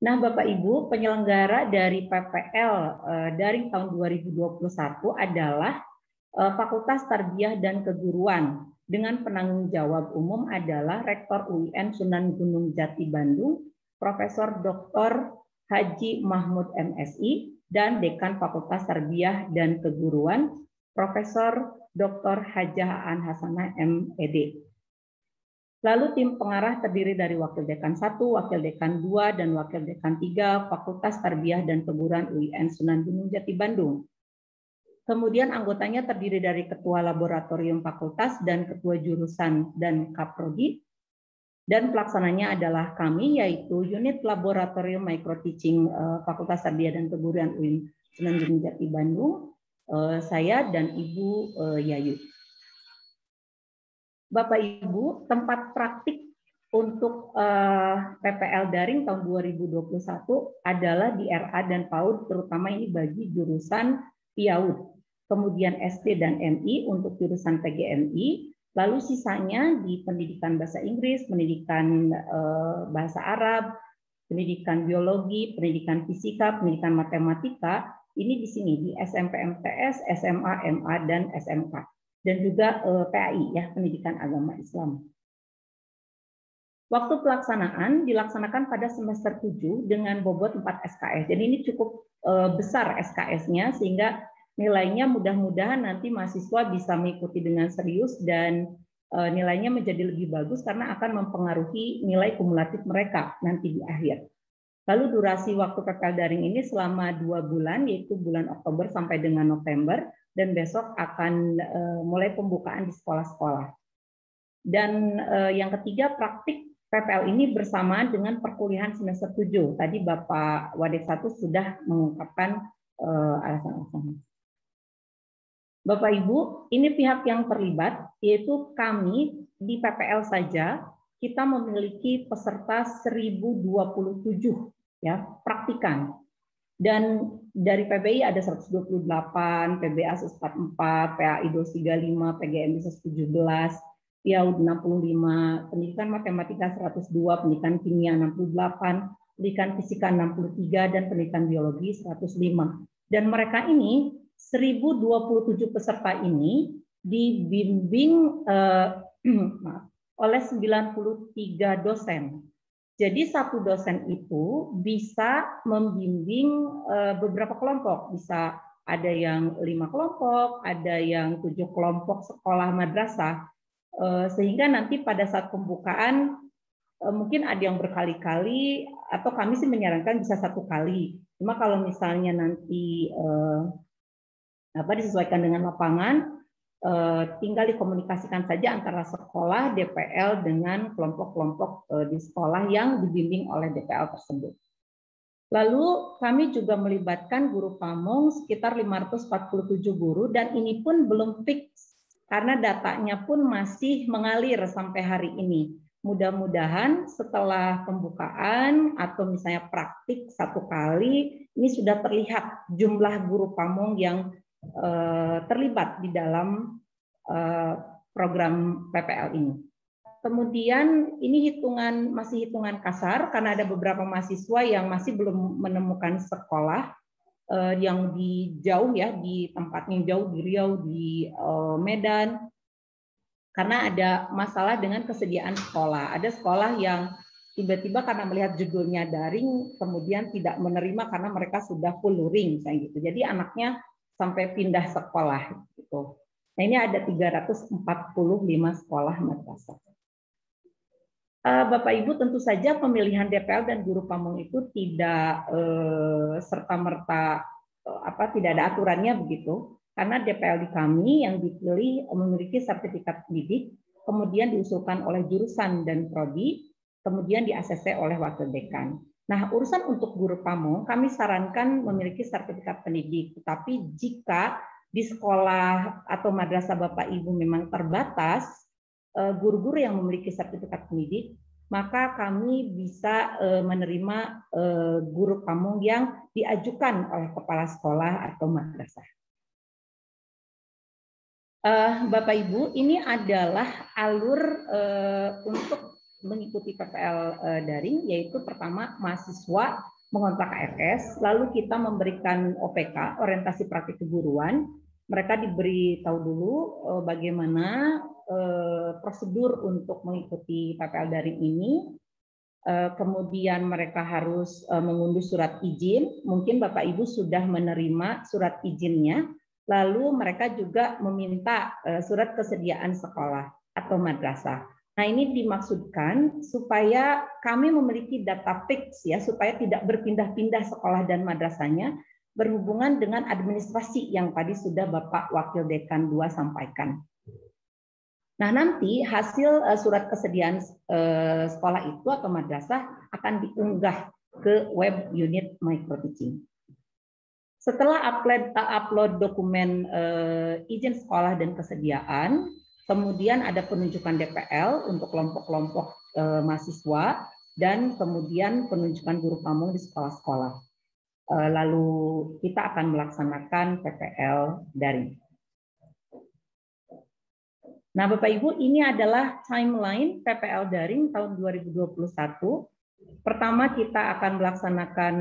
Nah, Bapak Ibu, penyelenggara dari PPL daring tahun 2021 adalah Fakultas Tarbiyah dan Keguruan dengan penanggung jawab umum adalah Rektor UIN Sunan Gunung Jati Bandung, Profesor Dr. Haji Mahmud MSI, dan Dekan Fakultas Tarbiyah dan Keguruan, Profesor Dr. Hajah Aan Hasanah MED. Lalu tim pengarah terdiri dari Wakil Dekan 1, Wakil Dekan 2, dan Wakil Dekan 3 Fakultas Tarbiyah dan Keguruan UIN Sunan Gunung Jati Bandung. Kemudian anggotanya terdiri dari Ketua Laboratorium Fakultas dan Ketua Jurusan dan Kaprodi. Dan pelaksananya adalah kami, yaitu Unit Laboratorium Micro Teaching Fakultas Tarbiyah dan Keguruan UIN Sunan Gunung Jati Bandung, saya dan Ibu Yayu. Bapak Ibu, tempat praktik untuk PPL daring tahun 2021 adalah di RA dan PAUD, terutama ini bagi jurusan PIAUD. Kemudian SD dan MI untuk jurusan PGMI, lalu sisanya di pendidikan bahasa Inggris, pendidikan bahasa Arab, pendidikan biologi, pendidikan fisika, pendidikan matematika, ini di sini di SMP MTS, SMA, MA, dan SMK. Dan juga PAI, ya, Pendidikan Agama Islam. Waktu pelaksanaan dilaksanakan pada semester 7 dengan bobot 4 SKS. Jadi ini cukup besar SKS-nya sehingga nilainya mudah-mudahan nanti mahasiswa bisa mengikuti dengan serius dan nilainya menjadi lebih bagus karena akan mempengaruhi nilai kumulatif mereka nanti di akhir. Lalu durasi waktu PPL daring ini selama 2 bulan, yaitu bulan Oktober sampai dengan November, dan besok akan mulai pembukaan di sekolah-sekolah. Dan yang ketiga, praktik PPL ini bersamaan dengan perkuliahan semester 7. Tadi Bapak Wadek 1 sudah mengungkapkan alasan-alasannya. Bapak Ibu, ini pihak yang terlibat, yaitu kami di PPL saja, kita memiliki peserta 1027 ya, praktikan. Dan dari PBI ada 128, PBA 144, PAI 235, PGMI 117, PIAUD 65, pendidikan matematika 102, pendidikan kimia 68, pendidikan fisika 63, dan pendidikan biologi 105. Dan mereka ini 1027 peserta ini dibimbing oleh 93 dosen. Jadi satu dosen itu bisa membimbing beberapa kelompok, bisa ada yang 5 kelompok, ada yang 7 kelompok sekolah madrasah, sehingga nanti pada saat pembukaan mungkin ada yang berkali-kali, atau kami sih menyarankan bisa 1 kali. Cuma kalau misalnya nanti disesuaikan dengan lapangan, tinggal dikomunikasikan saja antara sekolah DPL dengan kelompok-kelompok di sekolah yang dibimbing oleh DPL tersebut. Lalu kami juga melibatkan guru pamong sekitar 547 guru, dan ini pun belum fix karena datanya pun masih mengalir sampai hari ini. Mudah-mudahan setelah pembukaan atau misalnya praktik 1 kali, ini sudah terlihat jumlah guru pamong yang terlibat di dalam program PPL ini. Kemudian ini masih hitungan kasar karena ada beberapa mahasiswa yang masih belum menemukan sekolah yang jauh ya, di tempatnya jauh, di Riau, di Medan, karena ada masalah dengan kesediaan sekolah. Ada sekolah yang tiba-tiba karena melihat judulnya daring kemudian tidak menerima karena mereka sudah full luring kayak gitu. Jadi anaknya sampai pindah sekolah gitu. Nah, ini ada 345 sekolah madrasah. Bapak Ibu, tentu saja pemilihan DPL dan guru pamong itu tidak serta-merta tidak ada aturannya begitu. Karena DPL di kami yang dipilih memiliki sertifikat pendidik, kemudian diusulkan oleh jurusan dan prodi, kemudian di-ACC oleh wakil dekan. Nah, urusan untuk guru pamong, kami sarankan memiliki sertifikat pendidik. Tetapi jika di sekolah atau madrasah Bapak Ibu memang terbatas guru-guru yang memiliki sertifikat pendidik, maka kami bisa menerima guru pamong yang diajukan oleh kepala sekolah atau madrasah. Bapak Ibu, ini adalah alur untuk mengikuti PPL daring, yaitu pertama mahasiswa mengontak KRS, lalu kita memberikan OPK, orientasi praktik keguruan. Mereka diberi tahu dulu bagaimana prosedur untuk mengikuti PPL daring ini. Kemudian mereka harus mengunduh surat izin. Mungkin Bapak Ibu sudah menerima surat izinnya. Lalu mereka juga meminta surat kesediaan sekolah atau madrasah. Nah, ini dimaksudkan supaya kami memiliki data fix ya, supaya tidak berpindah-pindah sekolah dan madrasahnya, berhubungan dengan administrasi yang tadi sudah Bapak Wakil Dekan 2 sampaikan. Nah, nanti hasil surat kesediaan sekolah itu atau madrasah akan diunggah ke web unit micro teaching. Setelah upload dokumen izin sekolah dan kesediaan, kemudian ada penunjukan DPL untuk kelompok-kelompok mahasiswa, dan kemudian penunjukan guru pamong di sekolah-sekolah. Lalu kita akan melaksanakan PPL daring. Nah, Bapak Ibu, ini adalah timeline PPL daring tahun 2021. Pertama kita akan melaksanakan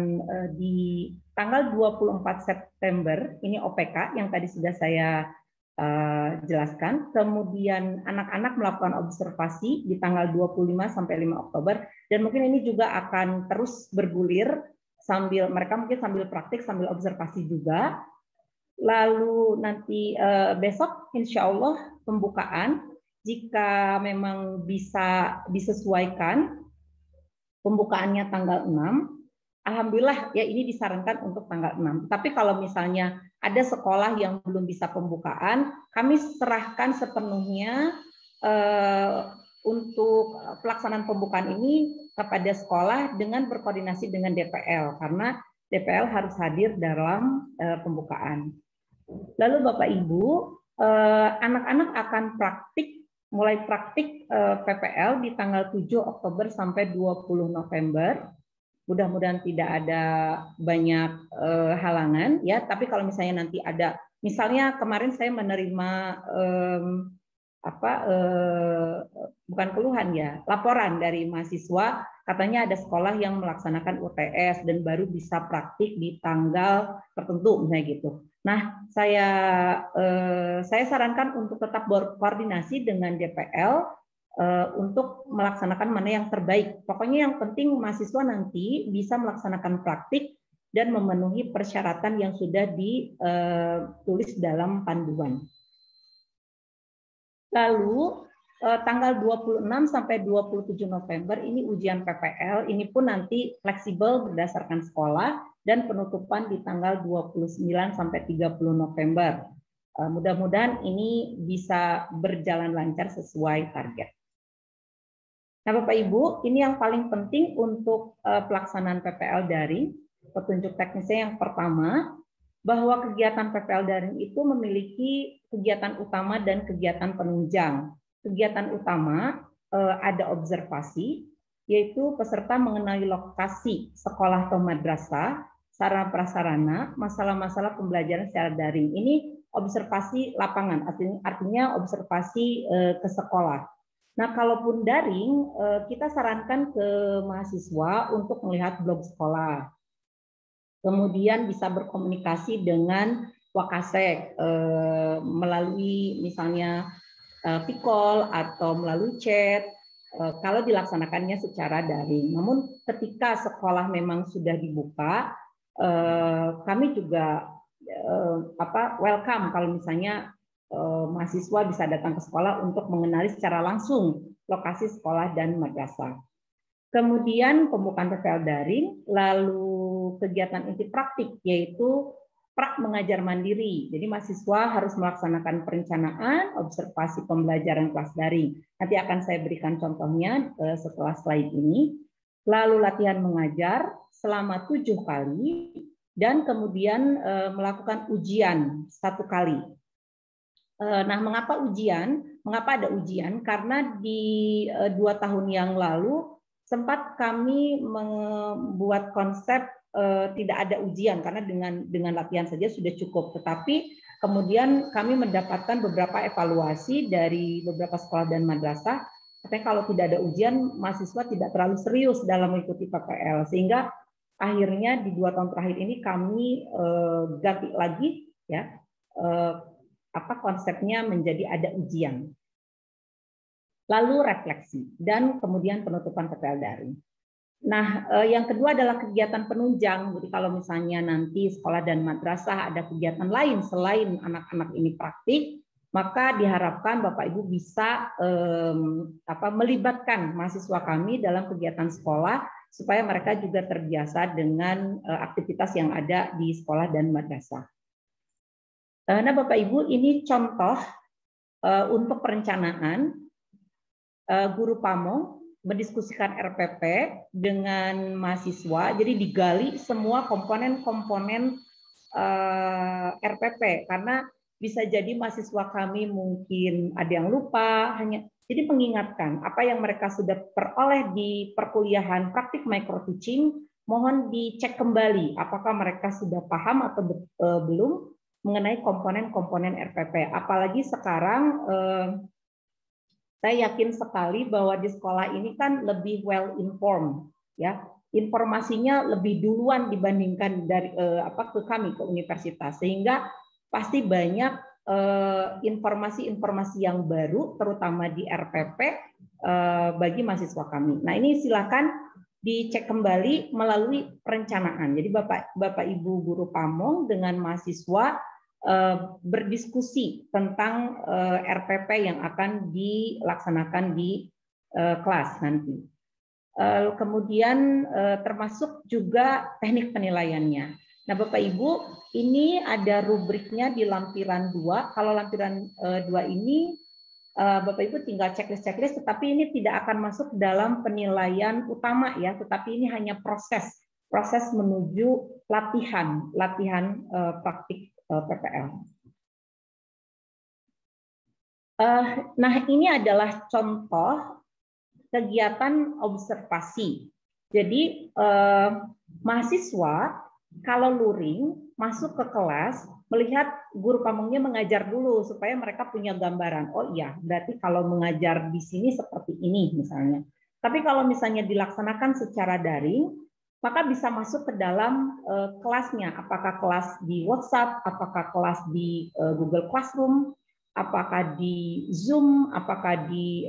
di tanggal 24 September, ini OPK yang tadi sudah saya jelaskan. Kemudian anak-anak melakukan observasi di tanggal 25 sampai 5 Oktober, dan mungkin ini juga akan terus bergulir sambil mereka mungkin sambil praktik, sambil observasi juga. Lalu nanti besok insya Allah pembukaan, jika memang bisa disesuaikan pembukaannya tanggal 6, alhamdulillah ya ini disarankan untuk tanggal 6. Tapi kalau misalnya ada sekolah yang belum bisa pembukaan, kami serahkan sepenuhnya untuk pelaksanaan pembukaan ini kepada sekolah dengan berkoordinasi dengan DPL, karena DPL harus hadir dalam pembukaan. Lalu Bapak Ibu, anak-anak akan mulai praktik PPL di tanggal 7 Oktober sampai 20 November. Mudah-mudahan tidak ada banyak halangan ya. Tapi kalau misalnya nanti ada, misalnya kemarin saya menerima bukan keluhan ya, laporan dari mahasiswa, katanya ada sekolah yang melaksanakan UTS dan baru bisa praktik di tanggal tertentu misalnya gitu. Nah, saya sarankan untuk tetap berkoordinasi dengan DPL untuk melaksanakan mana yang terbaik. Pokoknya yang penting mahasiswa nanti bisa melaksanakan praktik dan memenuhi persyaratan yang sudah ditulis dalam panduan. Lalu tanggal 26 sampai 27 November ini ujian PPL, ini pun nanti fleksibel berdasarkan sekolah dan penutupan di tanggal 29 sampai 30 November. Mudah-mudahan ini bisa berjalan lancar sesuai target. Nah, Bapak Ibu, ini yang paling penting untuk pelaksanaan PPL daring. Petunjuk teknisnya yang pertama, bahwa kegiatan PPL daring itu memiliki kegiatan utama dan kegiatan penunjang. Kegiatan utama ada observasi, yaitu peserta mengenali lokasi sekolah atau madrasah, sarana prasarana, masalah-masalah pembelajaran secara daring. Ini observasi lapangan, artinya observasi ke sekolah. Nah, kalaupun daring, kita sarankan ke mahasiswa untuk melihat blog sekolah. Kemudian bisa berkomunikasi dengan Wakasek melalui misalnya Vicall atau melalui chat kalau dilaksanakannya secara daring. Namun ketika sekolah memang sudah dibuka, kami juga welcome kalau misalnya mahasiswa bisa datang ke sekolah untuk mengenali secara langsung lokasi sekolah dan madrasah. Kemudian pembukaan PPL daring, lalu kegiatan inti praktik yaitu prak mengajar mandiri. Jadi mahasiswa harus melaksanakan perencanaan, observasi pembelajaran kelas daring. Nanti akan saya berikan contohnya setelah slide ini. Lalu latihan mengajar selama 7 kali dan kemudian melakukan ujian 1 kali. Nah, mengapa ujian? Mengapa ada ujian? Karena di 2 tahun yang lalu sempat kami membuat konsep tidak ada ujian karena dengan latihan saja sudah cukup. Tetapi kemudian kami mendapatkan beberapa evaluasi dari beberapa sekolah dan madrasah. Katanya kalau tidak ada ujian, mahasiswa tidak terlalu serius dalam mengikuti PPL. Sehingga akhirnya di 2 tahun terakhir ini kami ganti lagi ya. Konsepnya menjadi ada ujian. Lalu refleksi dan kemudian penutupan PPL daring. Nah, yang kedua adalah kegiatan penunjang. Jadi kalau misalnya nanti sekolah dan madrasah ada kegiatan lain selain anak-anak ini praktik, maka diharapkan Bapak Ibu bisa melibatkan mahasiswa kami dalam kegiatan sekolah supaya mereka juga terbiasa dengan aktivitas yang ada di sekolah dan madrasah. Nah, Bapak Ibu, ini contoh untuk perencanaan guru Pamong mendiskusikan RPP dengan mahasiswa. Jadi digali semua komponen-komponen RPP karena bisa jadi mahasiswa kami mungkin ada yang lupa, jadi mengingatkan apa yang mereka sudah peroleh di perkuliahan praktik micro teaching, mohon dicek kembali apakah mereka sudah paham atau belum mengenai komponen-komponen RPP. Apalagi sekarang saya yakin sekali bahwa di sekolah ini kan lebih well informed, ya, informasinya lebih duluan dibandingkan dari ke kami ke universitas, sehingga pasti banyak informasi-informasi yang baru, terutama di RPP bagi mahasiswa kami. Nah, ini silakan dicek kembali melalui perencanaan. Jadi Bapak Ibu guru Pamong dengan mahasiswa berdiskusi tentang RPP yang akan dilaksanakan di kelas nanti. Kemudian termasuk juga teknik penilaiannya. Nah, Bapak Ibu, ini ada rubriknya di lampiran 2. Kalau lampiran 2 ini Bapak Ibu tinggal checklist, tetapi ini tidak akan masuk dalam penilaian utama ya, tetapi ini hanya proses menuju latihan praktik PPL. Nah, ini adalah contoh kegiatan observasi. Jadi mahasiswa kalau luring masuk ke kelas melihat guru Pamongnya mengajar dulu supaya mereka punya gambaran. Oh iya, berarti kalau mengajar di sini seperti ini misalnya. Tapi kalau misalnya dilaksanakan secara daring, maka bisa masuk ke dalam kelasnya, apakah kelas di WhatsApp, apakah kelas di Google Classroom, apakah di Zoom, apakah di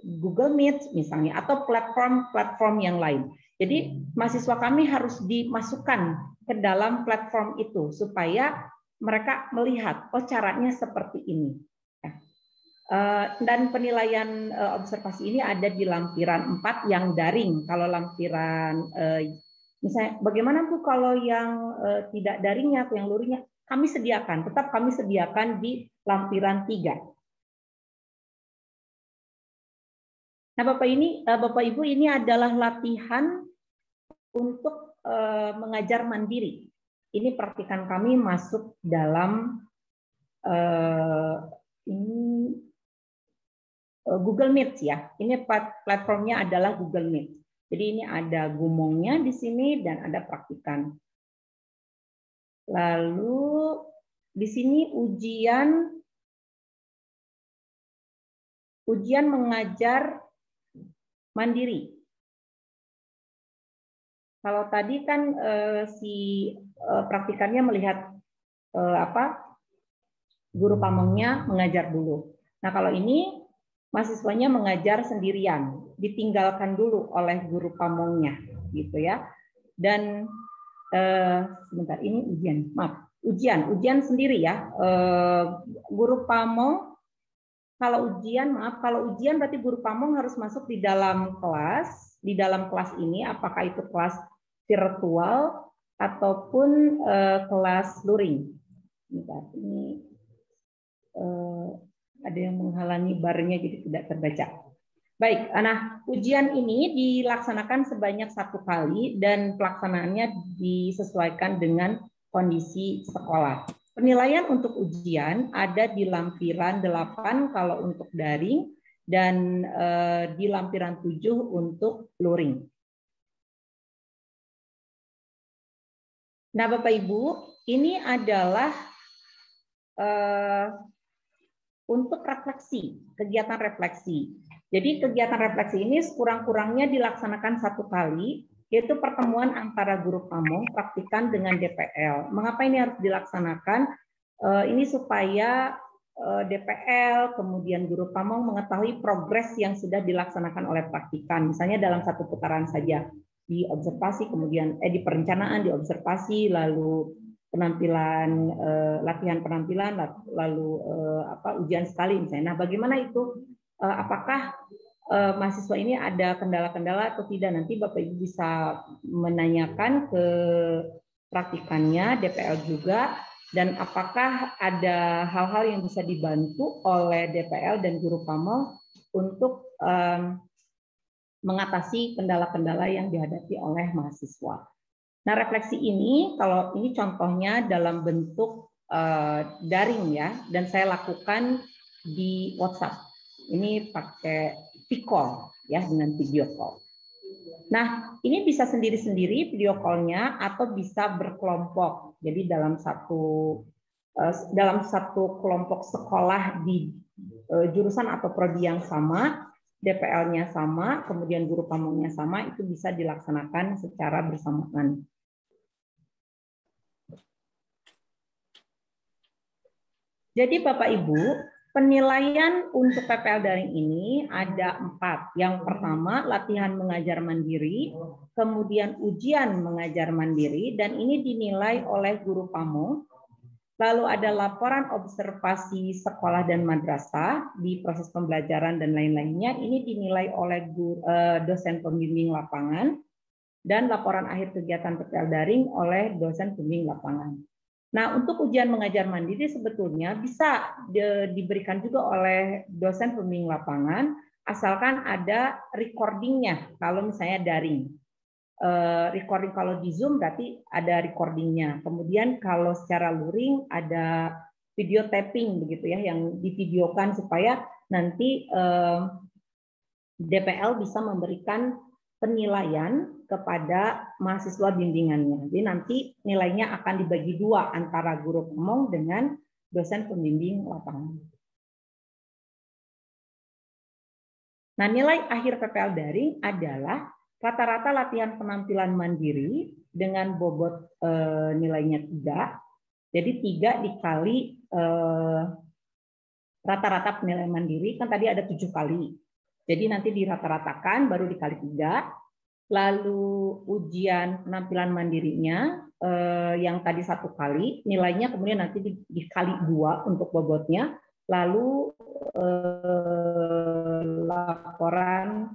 Google Meet misalnya, atau platform-platform yang lain. Jadi mahasiswa kami harus dimasukkan ke dalam platform itu supaya mereka melihat, oh caranya seperti ini. Dan penilaian observasi ini ada di lampiran 4 yang daring. Kalau lampiran misalnya bagaimana Bu kalau yang tidak daringnya atau yang luringnya, kami sediakan, tetap kami sediakan di lampiran 3. Nah, Bapak Ibu, ini adalah latihan untuk mengajar mandiri. Ini praktikan kami masuk dalam ini Google Meet ya. Ini platformnya adalah Google Meet. Jadi ini ada gumongnya di sini dan ada praktikan. Lalu di sini ujian mengajar mandiri. Kalau tadi kan praktikannya melihat guru pamongnya mengajar dulu. Nah, kalau ini mahasiswanya mengajar sendirian, ditinggalkan dulu oleh guru pamongnya, gitu ya. Dan sebentar, ini ujian, maaf, ujian sendiri ya. Guru pamong, kalau ujian berarti guru pamong harus masuk di dalam kelas, ini, apakah itu kelas virtual ataupun kelas luring. Bentar, ini ada yang menghalangi barnya jadi tidak terbaca. Baik, nah ujian ini dilaksanakan sebanyak 1 kali dan pelaksanaannya disesuaikan dengan kondisi sekolah. Penilaian untuk ujian ada di lampiran 8 kalau untuk daring dan di lampiran 7 untuk luring. Nah, Bapak Ibu, ini adalah untuk refleksi, kegiatan refleksi. Jadi kegiatan refleksi ini sekurang-kurangnya dilaksanakan 1 kali, yaitu pertemuan antara guru pamong, praktikan dengan DPL. Mengapa ini harus dilaksanakan? Ini supaya DPL, kemudian guru pamong mengetahui progres yang sudah dilaksanakan oleh praktikan. Misalnya dalam 1 putaran saja, di observasi, kemudian di perencanaan, di observasi, lalu penampilan, latihan penampilan, lalu ujian sekali misalnya. Nah, bagaimana itu? Apakah mahasiswa ini ada kendala-kendala atau tidak? Nanti Bapak Ibu bisa menanyakan ke praktikannya, DPL juga, dan apakah ada hal-hal yang bisa dibantu oleh DPL dan guru pamong untuk mengatasi kendala-kendala yang dihadapi oleh mahasiswa. Nah, refleksi ini, kalau ini contohnya dalam bentuk daring ya, dan saya lakukan di WhatsApp. Ini pakai V-call ya, dengan video call. Nah, ini bisa sendiri-sendiri video call-nya atau bisa berkelompok. Jadi dalam satu kelompok sekolah di jurusan atau prodi yang sama, DPL-nya sama, kemudian guru pamongnya sama, itu bisa dilaksanakan secara bersamaan. Jadi Bapak Ibu, penilaian untuk PPL daring ini ada 4. Yang pertama, latihan mengajar mandiri, kemudian ujian mengajar mandiri, dan ini dinilai oleh guru pamong. Lalu ada laporan observasi sekolah dan madrasah di proses pembelajaran dan lain-lainnya. Ini dinilai oleh dosen pembimbing lapangan, dan laporan akhir kegiatan PPL daring oleh dosen pembimbing lapangan. Nah, untuk ujian mengajar mandiri sebetulnya bisa diberikan juga oleh dosen pembimbing lapangan, asalkan ada recordingnya kalau misalnya daring. Recording kalau di Zoom berarti ada recordingnya. Kemudian kalau secara luring ada video tapping begitu ya, yang divideokan supaya nanti DPL bisa memberikan penilaian kepada mahasiswa bimbingannya. Jadi nanti nilainya akan dibagi 2 antara guru pamong dengan dosen pembimbing lapangan. Nah, nilai akhir PPL daring adalah rata-rata latihan penampilan mandiri dengan bobot nilainya 3. Jadi 3 dikali rata-rata penilaian mandiri kan tadi ada 7 kali. Jadi nanti dirata-ratakan baru dikali 3. Lalu ujian penampilan mandirinya yang tadi 1 kali, nilainya kemudian nanti dikali 2 untuk bobotnya. Lalu laporan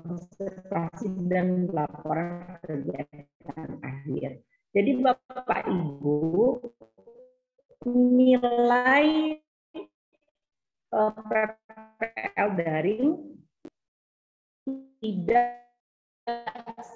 observasi dan laporan kegiatan akhir. Jadi Bapak Ibu, nilai PPL daring tidak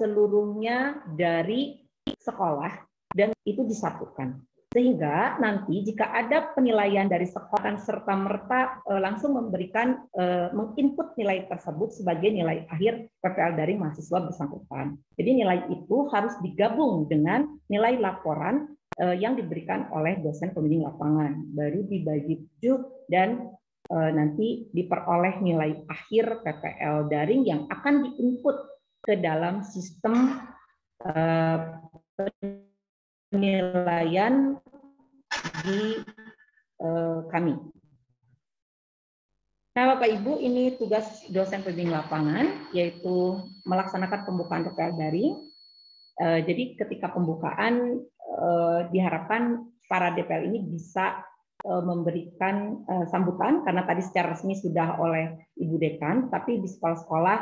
seluruhnya dari sekolah dan itu disatukan. Sehingga nanti jika ada penilaian dari sekolah serta merta langsung memberikan menginput nilai tersebut sebagai nilai akhir PPL daring mahasiswa bersangkutan. Jadi nilai itu harus digabung dengan nilai laporan yang diberikan oleh dosen pembimbing lapangan, baru dibagi 7 dan nanti diperoleh nilai akhir PPL daring yang akan diinput ke dalam sistem penilaian di kami. Nah, Bapak Ibu, ini tugas dosen pembimbing lapangan, yaitu melaksanakan pembukaan PPL daring. Jadi ketika pembukaan diharapkan para DPL ini bisa memberikan sambutan, karena tadi secara resmi sudah oleh Ibu Dekan, tapi di sekolah-sekolah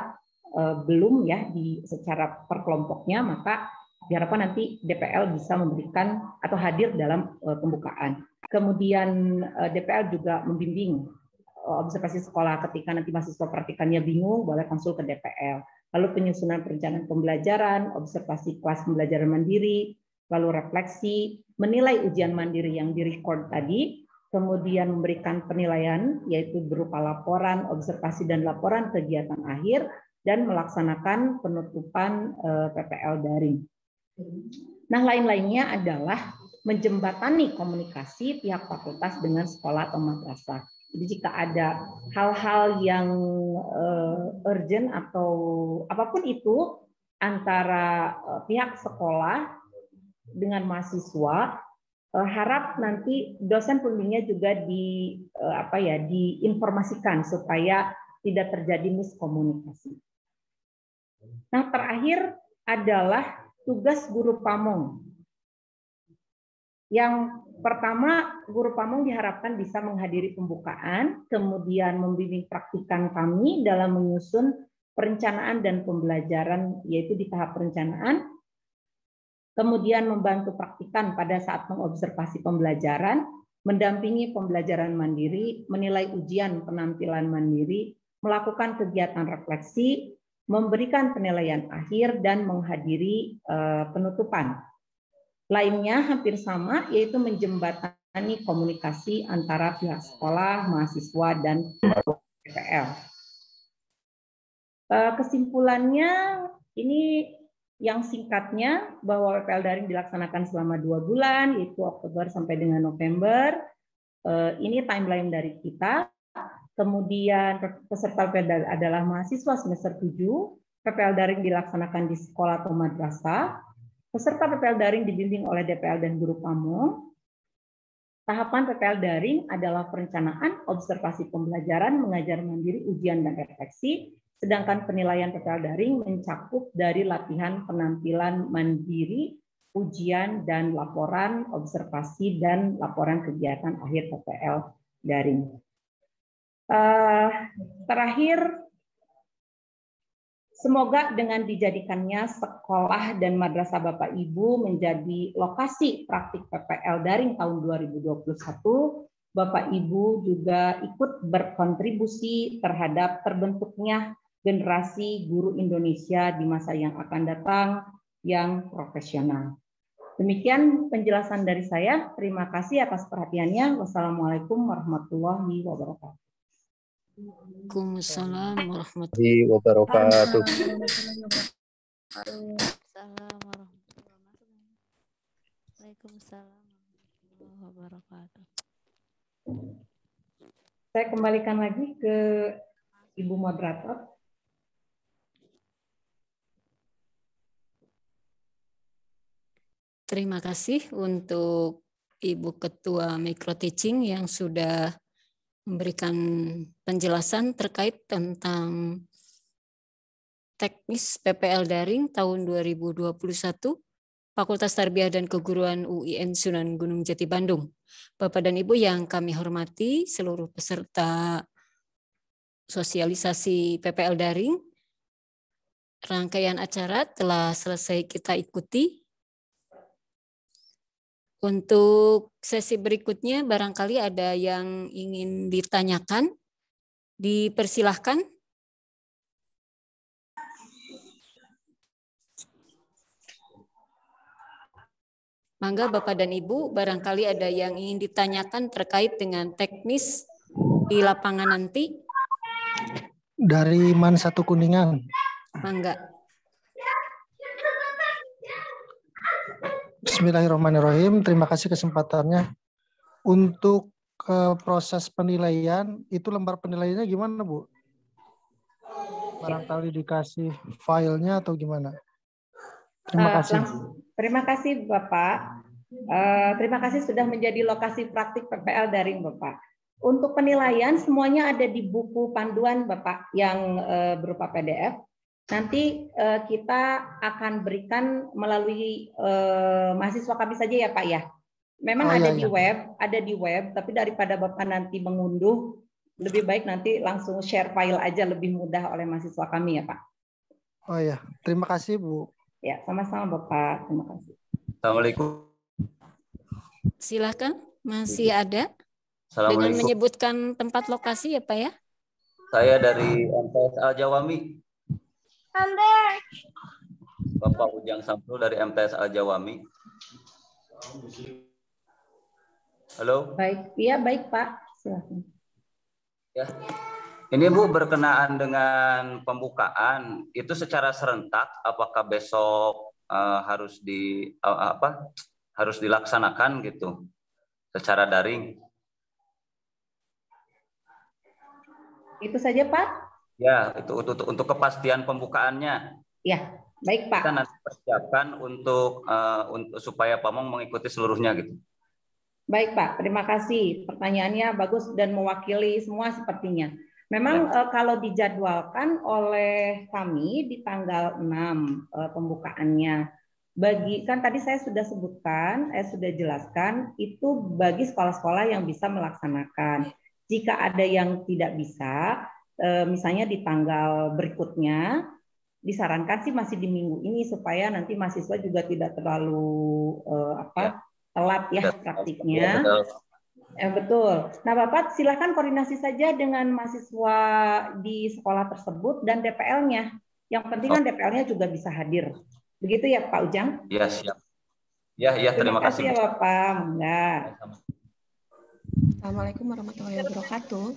belum ya secara per kelompoknya, maka diharapkan nanti DPL bisa memberikan atau hadir dalam pembukaan. Kemudian DPL juga membimbing observasi sekolah ketika nanti mahasiswa praktikannya bingung, boleh konsul ke DPL. Lalu penyusunan perencanaan pembelajaran, observasi kelas pembelajaran mandiri, lalu refleksi, menilai ujian mandiri yang direcord tadi, kemudian memberikan penilaian yaitu berupa laporan, observasi dan laporan kegiatan akhir, dan melaksanakan penutupan PPL daring. Nah, lain-lainnya adalah menjembatani komunikasi pihak fakultas dengan sekolah atau madrasah. Jadi jika ada hal-hal yang urgent atau apapun itu antara pihak sekolah dengan mahasiswa, harap nanti dosen pembimbingnya juga diinformasikan supaya tidak terjadi miskomunikasi. Nah, terakhir adalah tugas guru pamong. Yang pertama, guru pamong diharapkan bisa menghadiri pembukaan, kemudian membimbing praktikan kami dalam menyusun perencanaan dan pembelajaran, yaitu di tahap perencanaan, kemudian membantu praktikan pada saat mengobservasi pembelajaran, mendampingi pembelajaran mandiri, menilai ujian penampilan mandiri, melakukan kegiatan refleksi, memberikan penilaian akhir, dan menghadiri penutupan. Lainnya hampir sama, yaitu menjembatani komunikasi antara pihak sekolah, mahasiswa, dan DPL. Kesimpulannya, ini yang singkatnya bahwa PPL daring dilaksanakan selama 2 bulan, yaitu Oktober sampai dengan November. Ini timeline dari kita. Kemudian peserta PPL adalah mahasiswa semester 7. PPL daring dilaksanakan di sekolah atau madrasah. Peserta PPL daring dibimbing oleh DPL dan guru pamong. Tahapan PPL daring adalah perencanaan, observasi pembelajaran, mengajar mandiri, ujian, dan refleksi. Sedangkan penilaian PPL daring mencakup dari latihan penampilan mandiri, ujian, dan laporan, observasi, dan laporan kegiatan akhir PPL daring. Terakhir, semoga dengan dijadikannya sekolah dan madrasah Bapak Ibu menjadi lokasi praktik PPL daring tahun 2021, Bapak Ibu juga ikut berkontribusi terhadap terbentuknya generasi guru Indonesia di masa yang akan datang yang profesional. Demikian penjelasan dari saya. Terima kasih atas perhatiannya. Wassalamualaikum warahmatullahi wabarakatuh. Waalaikumsalam warahmatullahi wabarakatuh. Waalaikumsalam warahmatullahi wabarakatuh. Saya kembalikan lagi ke Ibu moderator. Terima kasih untuk Ibu Ketua Micro Teaching yang sudah memberikan penjelasan terkait tentang teknis PPL daring tahun 2021 Fakultas Tarbiyah dan Keguruan UIN Sunan Gunung Jati Bandung. Bapak dan Ibu yang kami hormati, seluruh peserta sosialisasi PPL daring, rangkaian acara telah selesai kita ikuti. Untuk sesi berikutnya barangkali ada yang ingin ditanyakan, dipersilahkan. Mangga Bapak dan Ibu, barangkali ada yang ingin ditanyakan terkait dengan teknis di lapangan nanti. Dari MAN 1 Kuningan. Mangga. Bismillahirrahmanirrahim. Terima kasih kesempatannya. Untuk proses penilaian, itu lembar penilaiannya gimana, Bu? Barangkali dikasih filenya atau gimana? Terima kasih. Terima kasih Bapak. Terima kasih sudah menjadi lokasi praktik PPL daring Bapak. Untuk penilaian semuanya ada di buku panduan Bapak yang berupa PDF. Nanti kita akan berikan melalui mahasiswa kami saja ya Pak ya. Memang ada di web, tapi daripada Bapak nanti mengunduh, lebih baik nanti langsung share file aja, lebih mudah oleh mahasiswa kami ya Pak. Oh ya, terima kasih Bu. Ya, sama-sama Bapak. Terima kasih. Assalamualaikum. Silakan, masih ada? Dengan Assalamualaikum. menyebutkan tempat lokasi ya Pak ya? Saya dari MTS Al-Jawami. Bapak Ujang Samsul dari MTS Al-Jawami. Halo? Baik, iya baik Pak. Silakan. Ya. Ini Bu berkenaan dengan pembukaan itu secara serentak, apakah besok harus dilaksanakan gitu secara daring? Itu saja Pak? Ya, itu untuk kepastian pembukaannya. Ya, baik Pak. Kita nanti persiapkan untuk supaya Pamong mengikuti seluruhnya gitu. Baik Pak, terima kasih. Pertanyaannya bagus dan mewakili semua sepertinya. Memang kalau dijadwalkan oleh kami di tanggal 6 pembukaannya. Kan tadi saya sudah sebutkan, saya sudah jelaskan, itu bagi sekolah-sekolah yang bisa melaksanakan. Jika ada yang tidak bisa, misalnya di tanggal berikutnya, disarankan sih masih di minggu ini supaya nanti mahasiswa juga tidak terlalu telat ya praktiknya. Betul. Nah Bapak silakan koordinasi saja dengan mahasiswa di sekolah tersebut dan DPL-nya. Yang penting kan DPL-nya juga bisa hadir. Begitu ya Pak Ujang? Ya siap. Ya terima kasih ya Bapak. Enggak. Assalamualaikum warahmatullahi wabarakatuh.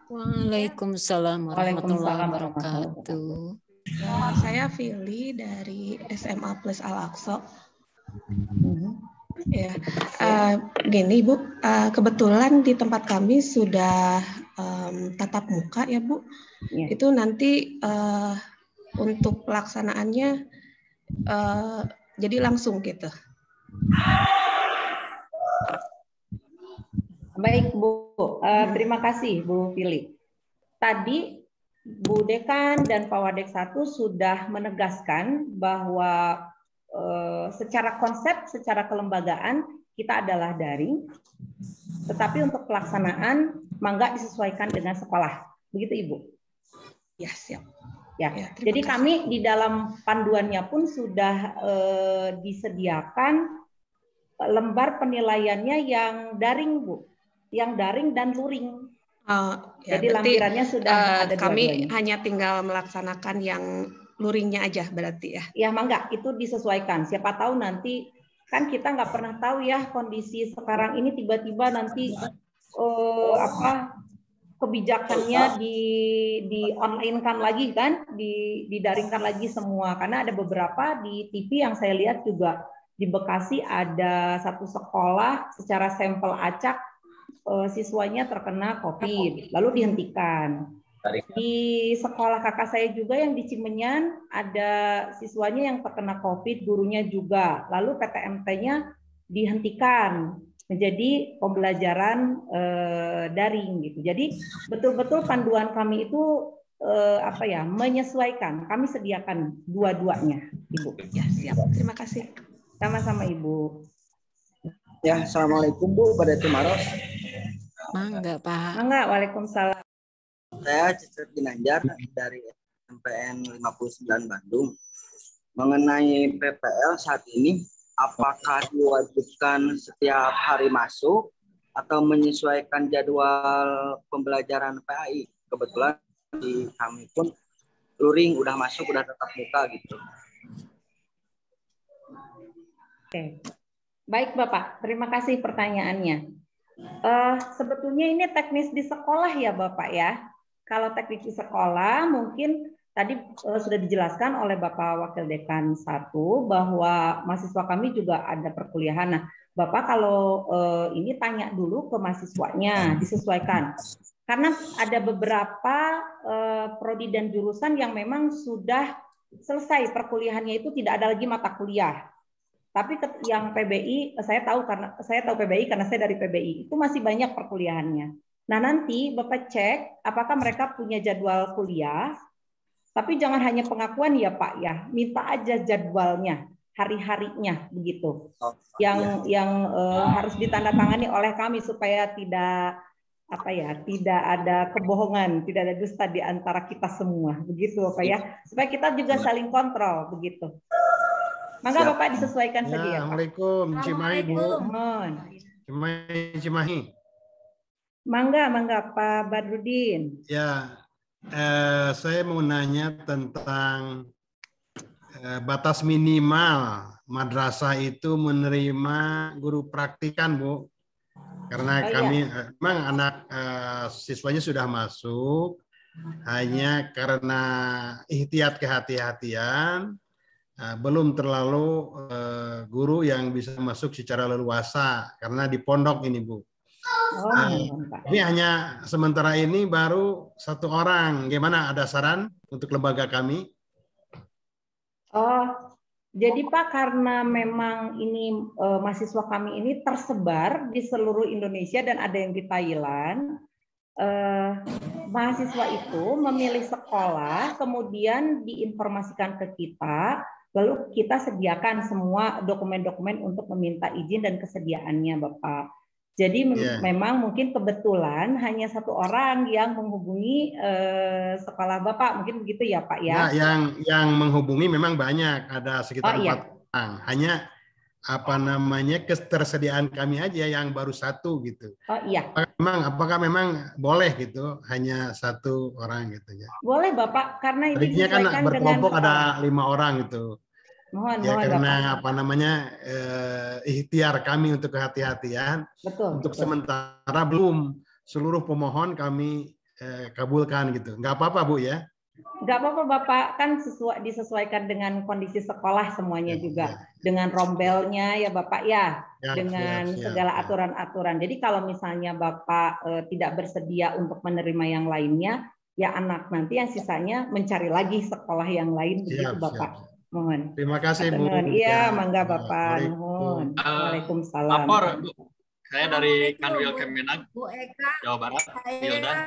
Waalaikumsalam warahmatullahi wabarakatuh. Saya Fili dari SMA Plus Al-Aqsa. Ya, gini Bu, kebetulan di tempat kami sudah tatap muka ya Bu. Ya. Itu nanti untuk pelaksanaannya jadi langsung gitu. Baik Bu, terima kasih Bu Fili. Tadi Bu Dekan dan Pak Wadek 1 sudah menegaskan bahwa secara konsep, secara kelembagaan kita adalah daring, tetapi untuk pelaksanaan mangga disesuaikan dengan sekolah. Begitu Ibu? Ya, siap. Ya, jadi kami di dalam panduannya pun sudah disediakan lembar penilaiannya yang daring Bu, yang daring dan luring. Jadi lampirannya sudah ada kami hanya tinggal melaksanakan yang luringnya aja berarti ya? Ya mangga, itu disesuaikan. Siapa tahu nanti, kan kita nggak pernah tahu ya kondisi sekarang ini tiba-tiba nanti kebijakannya di online-kan lagi kan, didaringkan lagi semua. Karena ada beberapa di TV yang saya lihat juga di Bekasi ada satu sekolah secara sampel acak siswanya terkena COVID, lalu dihentikan. Di sekolah kakak saya juga yang di Cimenyan ada siswanya yang terkena COVID, gurunya juga. Lalu PTMT-nya dihentikan menjadi pembelajaran daring gitu. Jadi betul-betul panduan kami itu menyesuaikan. Kami sediakan dua-duanya, Ibu. Ya, siap. Terima kasih. Sama-sama, Ibu. Ya, Assalamualaikum Bu, pada Tumaros. Mangga, Pak. Mangga, Waalaikumsalam. Saya Cicit Ginanjar dari MPN 59 Bandung. Mengenai PPL saat ini, apakah diwajibkan setiap hari masuk atau menyesuaikan jadwal pembelajaran PAI? Kebetulan di kami pun luring udah masuk, udah tetap muka gitu. Oke. Baik Bapak, terima kasih pertanyaannya. Sebetulnya ini teknis di sekolah ya Bapak ya. Kalau teknis di sekolah mungkin tadi sudah dijelaskan oleh Bapak Wakil Dekan 1 bahwa mahasiswa kami juga ada perkuliahan. Nah, Bapak kalau ini tanya dulu ke mahasiswanya, disesuaikan. Karena ada beberapa prodi dan jurusan yang memang sudah selesai perkuliahannya itu tidak ada lagi mata kuliah. Tapi yang PBI saya tahu PBI karena saya dari PBI itu masih banyak perkuliahannya. Nah, nanti Bapak cek apakah mereka punya jadwal kuliah. Tapi jangan hanya pengakuan ya Pak ya, minta aja jadwalnya, hari-harinya begitu. Yang harus ditandatangani oleh kami supaya tidak ada kebohongan, tidak ada dusta di antara kita semua, begitu Bapak ya. Supaya kita juga saling kontrol begitu. Maka Bapak disesuaikan saja ya Pak. Assalamualaikum, Cimahi Bu. Cimahi. Mangga Pak Badrudin. Ya. Saya mau nanya tentang batas minimal madrasah itu menerima guru praktikan, Bu. Karena kami memang anak siswanya sudah masuk, hanya karena ihtiyat kehati-hatian belum terlalu guru yang bisa masuk secara leluasa karena di pondok ini, Bu. Ini hanya sementara ini baru 1 orang. Gimana, ada saran untuk lembaga kami? Jadi Pak, karena memang ini mahasiswa kami ini tersebar di seluruh Indonesia dan ada yang di Thailand, mahasiswa itu memilih sekolah, kemudian diinformasikan ke kita, lalu kita sediakan semua dokumen-dokumen untuk meminta izin dan kesediaannya, Bapak. Jadi memang mungkin kebetulan hanya 1 orang yang menghubungi sekolah Bapak, mungkin begitu ya Pak ya? Yang menghubungi memang banyak, ada sekitar 4 orang. Hanya ketersediaan kami aja yang baru 1 gitu. Apakah memang boleh gitu, hanya 1 orang gitu ya? Boleh Bapak, karena ini kan berkelompok ada 5 orang gitu. Karena Bapak. Ikhtiar kami untuk kehati-hatian. Untuk sementara belum seluruh pemohon kami kabulkan gitu. Nggak apa-apa Bu ya? Nggak apa-apa Bapak, kan disesuaikan dengan kondisi sekolah semuanya juga. Dengan rombelnya ya Bapak ya, dengan segala aturan-aturan. Jadi kalau misalnya Bapak tidak bersedia untuk menerima yang lainnya, ya anak nanti yang sisanya mencari lagi sekolah yang lain begitu Bapak. Mohon. Terima kasih Bu. Iya, mangga Bapak. Mohon. Waalaikumsalam. Lapor Bu. Saya dari Kanwil Kemenak, Jawa Barat, Wildan.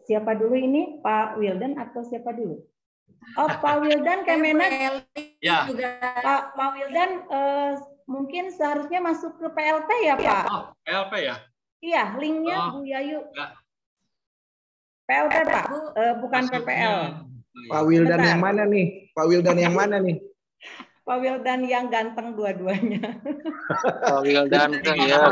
Siapa dulu ini? Pak Wildan atau siapa dulu? Oh, Pak Wildan Kemenak. Ya. Pak Wildan mungkin seharusnya masuk ke PLP ya Pak? PLP ya? Iya, linknya Bu Yayu. PLP Pak, bukan PPL. Pak Wildan yang mana nih? Pak Wildan yang mana nih? Pak Wildan yang ganteng dua-duanya. Pak Wildan kan ya,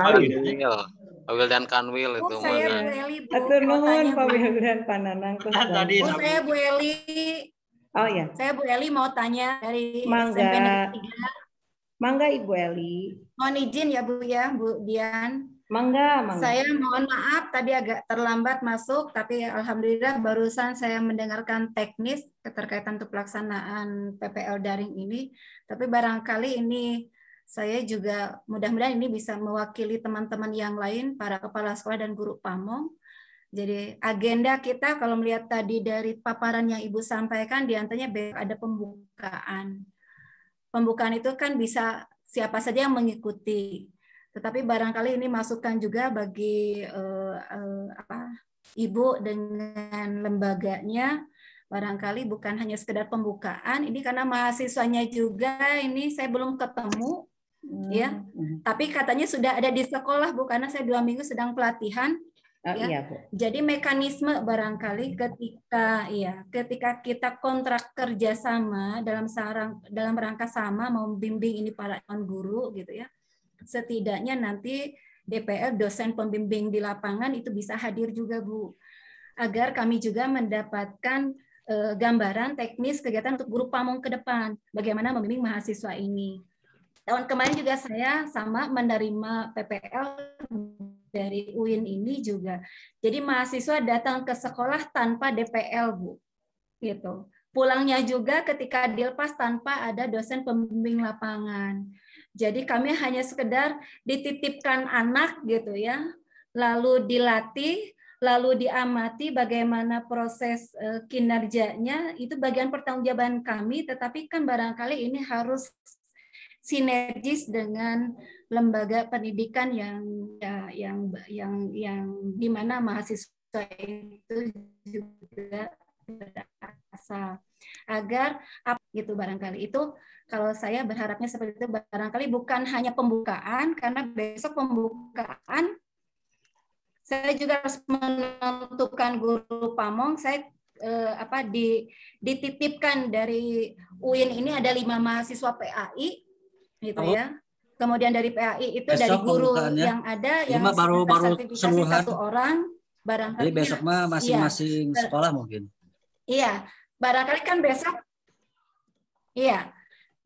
Pak Wildan Kanwil itu mana? Saya Bu Eli, Bu. Atur nuhun Pak Wildan Pananang. Tadi saya Bu Eli. Oh ya. Saya Bu Eli mau tanya dari Mangga. SMP Negeri 3. Mangga Ibu Eli. Mohon izin ya Bu ya, Bu Dian. Mangga. Saya mohon maaf tadi agak terlambat masuk, tapi alhamdulillah barusan saya mendengarkan teknis keterkaitan untuk pelaksanaan PPL daring ini. Tapi barangkali ini saya juga mudah-mudahan ini bisa mewakili teman-teman yang lain, para kepala sekolah dan guru pamong. Jadi agenda kita kalau melihat tadi dari paparan yang Ibu sampaikan, diantaranya ada pembukaan. Pembukaan itu kan bisa siapa saja yang mengikuti. Tetapi barangkali ini masukan juga bagi Ibu dengan lembaganya, barangkali bukan hanya sekedar pembukaan, ini karena mahasiswanya juga ini saya belum ketemu, ya. Tapi katanya sudah ada di sekolah, Bu, karena saya 2 minggu sedang pelatihan. Ya. Iya, Bu. Jadi mekanisme barangkali ketika kita kontrak kerjasama dalam rangka sama membimbing ini para guru gitu ya, setidaknya nanti DPL dosen pembimbing di lapangan itu bisa hadir juga, Bu, agar kami juga mendapatkan gambaran teknis kegiatan untuk guru pamong ke depan, bagaimana membimbing mahasiswa ini. Tahun kemarin juga saya sama menerima PPL dari UIN ini juga. Jadi mahasiswa datang ke sekolah tanpa DPL, Bu. Gitu. Pulangnya juga ketika dilepas tanpa ada dosen pembimbing lapangan. Jadi kami hanya sekedar dititipkan anak gitu ya, lalu dilatih, lalu diamati bagaimana proses kinerjanya, itu bagian pertanggungjawaban kami, tetapi kan barangkali ini harus sinergis dengan lembaga pendidikan yang di mana mahasiswa itu juga berasal, agar gitu barangkali itu. Kalau saya berharapnya seperti itu, barangkali bukan hanya pembukaan, karena besok pembukaan saya juga harus menentukan guru pamong. Saya dititipkan dari UIN ini ada 5 mahasiswa PAI gitu ya. Kemudian dari PAI itu dari guru yang ada yang baru sertifikasi 1 orang barangkali. Jadi besok mah masing-masing sekolah mungkin. Iya, barangkali kan besok. Iya.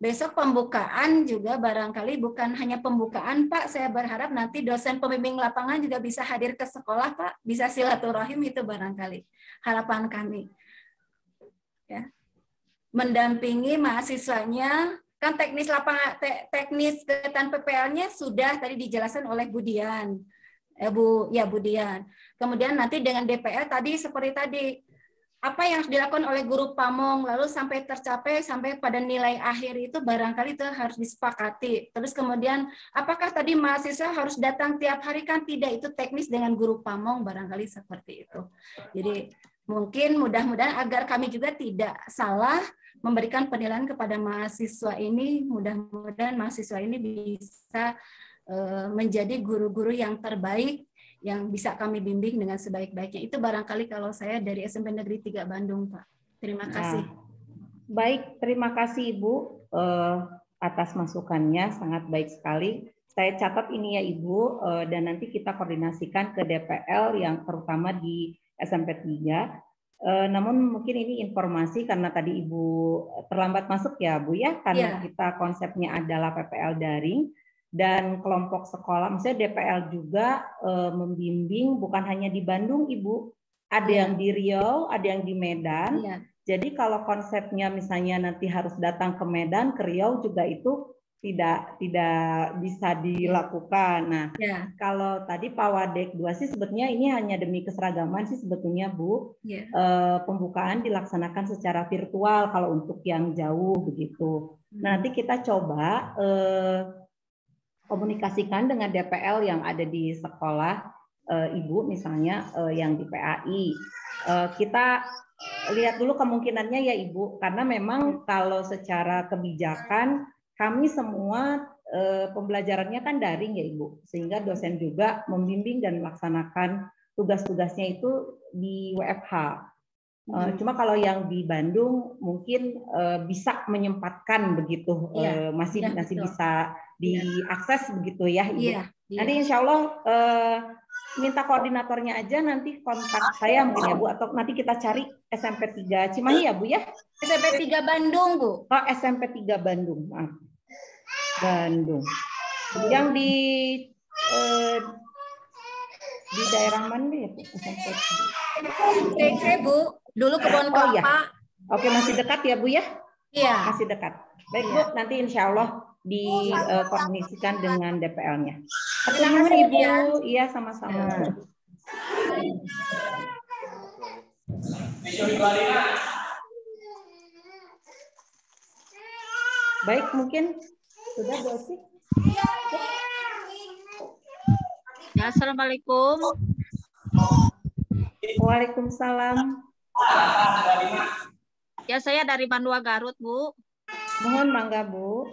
Besok pembukaan juga barangkali bukan hanya pembukaan, Pak. Saya berharap nanti dosen pembimbing lapangan juga bisa hadir ke sekolah, Pak. Bisa silaturahim, itu barangkali harapan kami. Ya. Mendampingi mahasiswanya, kan teknis lapangan, teknis kegiatan PPL-nya sudah tadi dijelaskan oleh Bu Dian. Bu Dian. Kemudian nanti dengan DPL tadi seperti tadi, apa yang harus dilakukan oleh guru pamong, lalu sampai tercapai sampai pada nilai akhir itu barangkali itu harus disepakati. Terus kemudian apakah tadi mahasiswa harus datang tiap hari, kan tidak, itu teknis dengan guru pamong, barangkali seperti itu. Jadi mungkin mudah-mudahan agar kami juga tidak salah memberikan penilaian kepada mahasiswa ini, mudah-mudahan mahasiswa ini bisa menjadi guru-guru yang terbaik yang bisa kami bimbing dengan sebaik-baiknya. Itu barangkali kalau saya dari SMP Negeri 3 Bandung, Pak. Terima kasih. Baik, terima kasih Ibu atas masukannya, sangat baik sekali. Saya catat ini ya Ibu, dan nanti kita koordinasikan ke DPL yang terutama di SMP 3. Namun mungkin ini informasi karena tadi Ibu terlambat masuk ya Bu ya, karena kita konsepnya adalah PPL daring. Dan kelompok sekolah, misalnya DPL juga membimbing bukan hanya di Bandung, Ibu. Ada yang di Riau, ada yang di Medan. Jadi kalau konsepnya misalnya nanti harus datang ke Medan, ke Riau juga itu tidak bisa dilakukan. Nah, kalau tadi Pak Wadek 2 sih sebetulnya ini hanya demi keseragaman sih sebetulnya Bu. Pembukaan dilaksanakan secara virtual kalau untuk yang jauh begitu. Nah, nanti kita coba komunikasikan dengan DPL yang ada di sekolah Ibu, misalnya yang di PAI. Kita lihat dulu kemungkinannya ya Ibu, karena memang kalau secara kebijakan kami semua pembelajarannya kan daring ya Ibu, sehingga dosen juga membimbing dan melaksanakan tugas-tugasnya itu di WFH. Cuma kalau yang di Bandung mungkin bisa menyempatkan begitu, masih bisa diakses begitu ya Ibu. Nanti insya Allah minta koordinatornya aja, nanti kontak saya mungkin ya Bu, atau nanti kita cari SMP 3 Cimahi ya Bu ya? SMP 3 Bandung Bu. Oh, SMP 3 Bandung, maaf. Bandung. Yang di daerah mana ya Bu? SMP 3. TC Bu, dulu Kebon Kelapa. Oh, iya. Oke, masih dekat ya Bu ya? Iya. Masih dekat. Baik Bu, nanti insya Allah dikoordinasikan dengan DPL-nya. Terima kasih Ibu. Iya, sama-sama. Baik, mungkin sudah Bu. Ya, Assalamualaikum. Waalaikumsalam. Ya, saya dari Mandua Garut, Bu. Mohon mangga, Bu.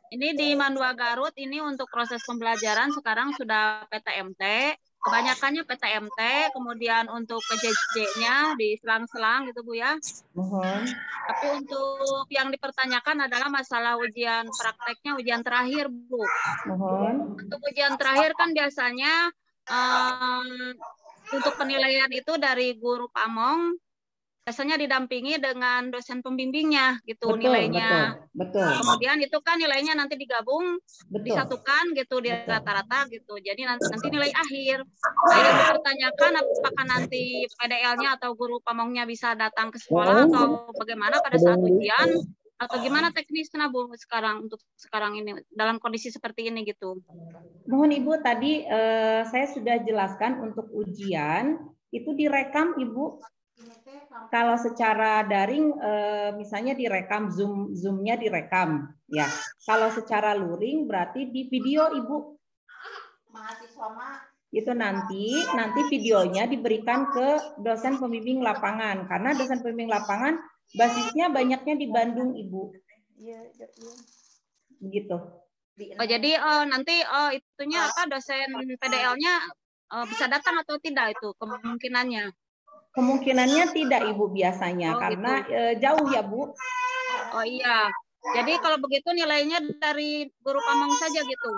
Ini di Mandua Garut, ini untuk proses pembelajaran sekarang sudah PTMT. Kebanyakannya PTMT, kemudian untuk PJJ-nya di selang-selang gitu, Bu ya. Mohon. Tapi untuk yang dipertanyakan adalah masalah ujian prakteknya, ujian terakhir, Bu. Mohon. Untuk ujian terakhir kan biasanya untuk penilaian itu dari guru pamong, biasanya didampingi dengan dosen pembimbingnya gitu. Betul, nilainya. betul. Kemudian itu kan nilainya nanti digabung, Betul. disatukan gitu di rata-rata gitu. Jadi nanti nilai akhir. Nah, yang dipertanyakan apakah nanti PDL-nya atau guru pamongnya bisa datang ke sekolah atau bagaimana pada saat ujian, atau gimana teknisnya, Bu, sekarang untuk sekarang ini dalam kondisi seperti ini gitu. Mohon Ibu, tadi saya sudah jelaskan untuk ujian itu direkam, Ibu. Kalau secara daring misalnya direkam, zoom-nya direkam ya. Kalau secara luring berarti di video, Ibu. Mahasiswa itu nanti videonya diberikan ke dosen pembimbing lapangan, karena dosen pembimbing lapangan basisnya banyaknya di Bandung, Ibu. Begitu. Oh, jadi nanti itunya apa, dosen PDL-nya bisa datang atau tidak itu kemungkinannya? Kemungkinannya tidak, Ibu, biasanya karena gitu. Jauh ya, Bu. Oh iya. Jadi kalau begitu nilainya dari guru pamong saja gitu?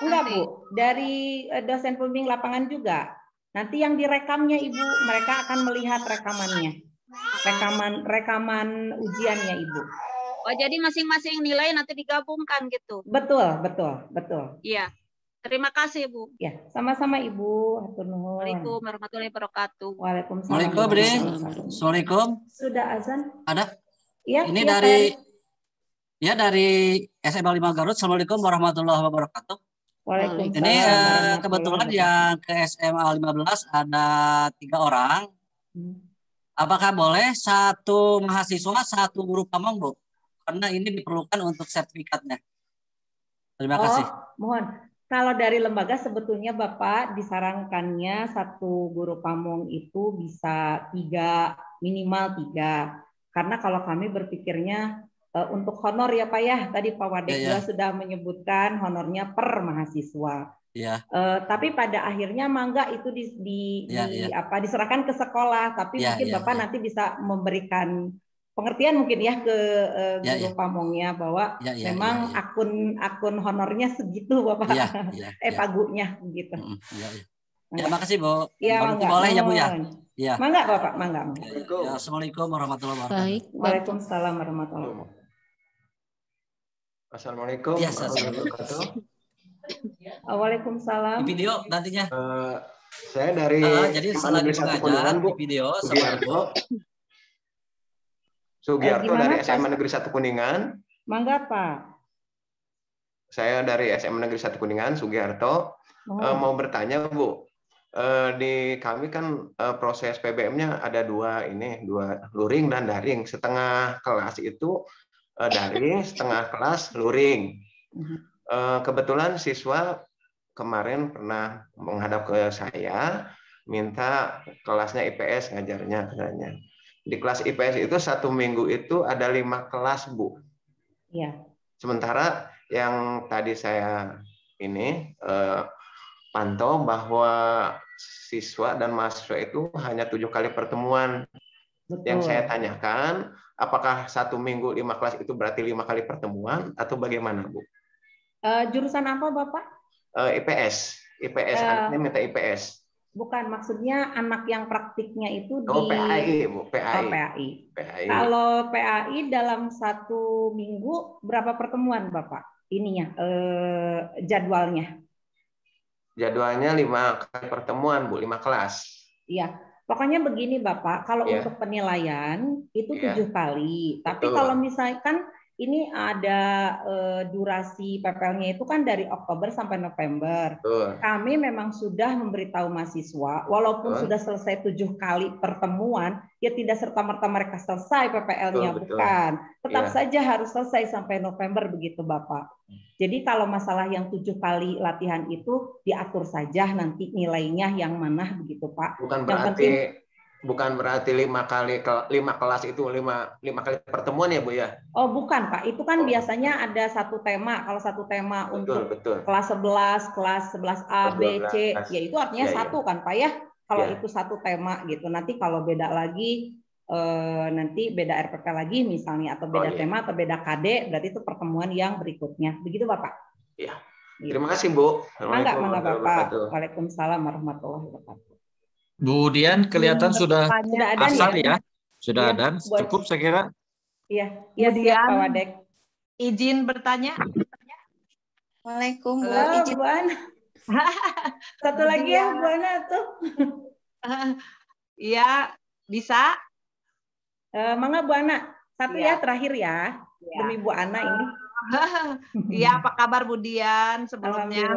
Enggak, nanti. Bu. Dari dosen pembimbing lapangan juga. Nanti yang direkamnya, Ibu, mereka akan melihat rekamannya. Rekaman ujiannya, Ibu. Oh, jadi masing-masing nilai nanti digabungkan gitu? Betul. Iya. Terima kasih, Bu. Ya, sama-sama, Ibu. Hatur nuhun. Waalaikumsalam warahmatullahi wabarakatuh. Waalaikumsalam. Assalamualaikum, Bre. Assalamualaikum. Sudah azan? Ada? Iya. Ini ya, dari SMA 5 Garut. Assalamualaikum warahmatullahi wabarakatuh. Waalaikumsalam. Ini kebetulan yang ke SMA 15 ada 3 orang. Apakah boleh satu mahasiswa, satu guru pamong, Bu? Karena ini diperlukan untuk sertifikatnya. Terima kasih. Mohon. Kalau dari lembaga sebetulnya Bapak disarankannya satu guru pamong itu bisa 3, minimal 3. Karena kalau kami berpikirnya untuk honor ya Pak ya, tadi Pak Wadek juga sudah menyebutkan honornya per mahasiswa. Ya. Tapi pada akhirnya mangga itu diserahkan ke sekolah, tapi mungkin Bapak nanti bisa memberikan pengertian mungkin ya ke guru pamongnya bahwa memang akun honornya segitu Bapak. Pagunya begitu. Terima kasih, Bu. Ya, boleh ya, Bu ya. Ya. Mangga Bapak, mangga. Ya, Assalamualaikum warahmatullahi wabarakatuh. Baik, Waalaikumsalam warahmatullahi wabarakatuh. Assalamualaikum warahmatullahi wabarakatuh. Waalaikumsalam. Di video nantinya. Saya dari jadi selagi mengajar di video sama Bu. Sugiarto dari SMA Negeri 1 Kuningan. Mangga, Pak. Saya dari SMA Negeri 1 Kuningan, Sugiarto. Mau bertanya, Bu. Di kami kan proses PBM-nya ada dua luring dan daring. Setengah kelas itu daring, setengah kelas luring. Kebetulan siswa kemarin pernah menghadap ke saya, minta kelasnya IPS ngajarnya katanya. Di kelas IPS itu 1 minggu itu ada 5 kelas, Bu. Iya. Sementara yang tadi saya pantau bahwa siswa dan mahasiswa itu hanya 7 kali pertemuan. Betul. Yang saya tanyakan, apakah 1 minggu 5 kelas itu berarti 5 kali pertemuan atau bagaimana, Bu? Jurusan apa, Bapak? IPS. Anaknya minta IPS. Bukan, maksudnya anak yang praktiknya itu di PAI, Bu. PAI. Kalau PAI dalam 1 minggu berapa pertemuan, Bapak? Ininya jadwalnya. Jadwalnya 5 kali pertemuan, Bu, 5 kelas. Iya. Pokoknya begini, Bapak, kalau untuk penilaian itu 7 kali. Tapi kalau misalkan ini ada durasi PPL-nya itu kan dari Oktober sampai November. Kami memang sudah memberitahu mahasiswa, walaupun sudah selesai 7 kali pertemuan, ya tidak serta-merta mereka selesai PPL-nya, bukan. Tetap saja harus selesai sampai November begitu, Bapak. Jadi kalau masalah yang 7 kali latihan itu diatur saja nanti nilainya yang mana begitu, Pak. Bukan berarti 5 kelas itu 5 kali pertemuan ya Bu ya? Oh bukan Pak, itu kan biasanya ada satu tema. Kalau satu tema untuk kelas 11, kelas 11A, B, C, ya itu artinya satu kan Pak ya. Kalau itu satu tema gitu. Nanti kalau beda lagi, nanti beda RPP lagi misalnya, atau beda tema atau beda KD, berarti itu pertemuan yang berikutnya. Begitu Bapak? Iya. Terima kasih Bu. Mangga Bapak. Waalaikumsalam warahmatullahi wabarakatuh. Bu Dian kelihatan sudah asal ya, sudah ada, cukup saya kira. Iya, siap Pak Wadek. Izin bertanya. Waalaikumsalam. Halo Bu Ana. Satu lagi ya Bu Ana tuh. Iya, bisa. Mangga Bu Ana, satu ya terakhir ya, demi Bu Ana ini. Iya, apa kabar Bu Dian sebelumnya?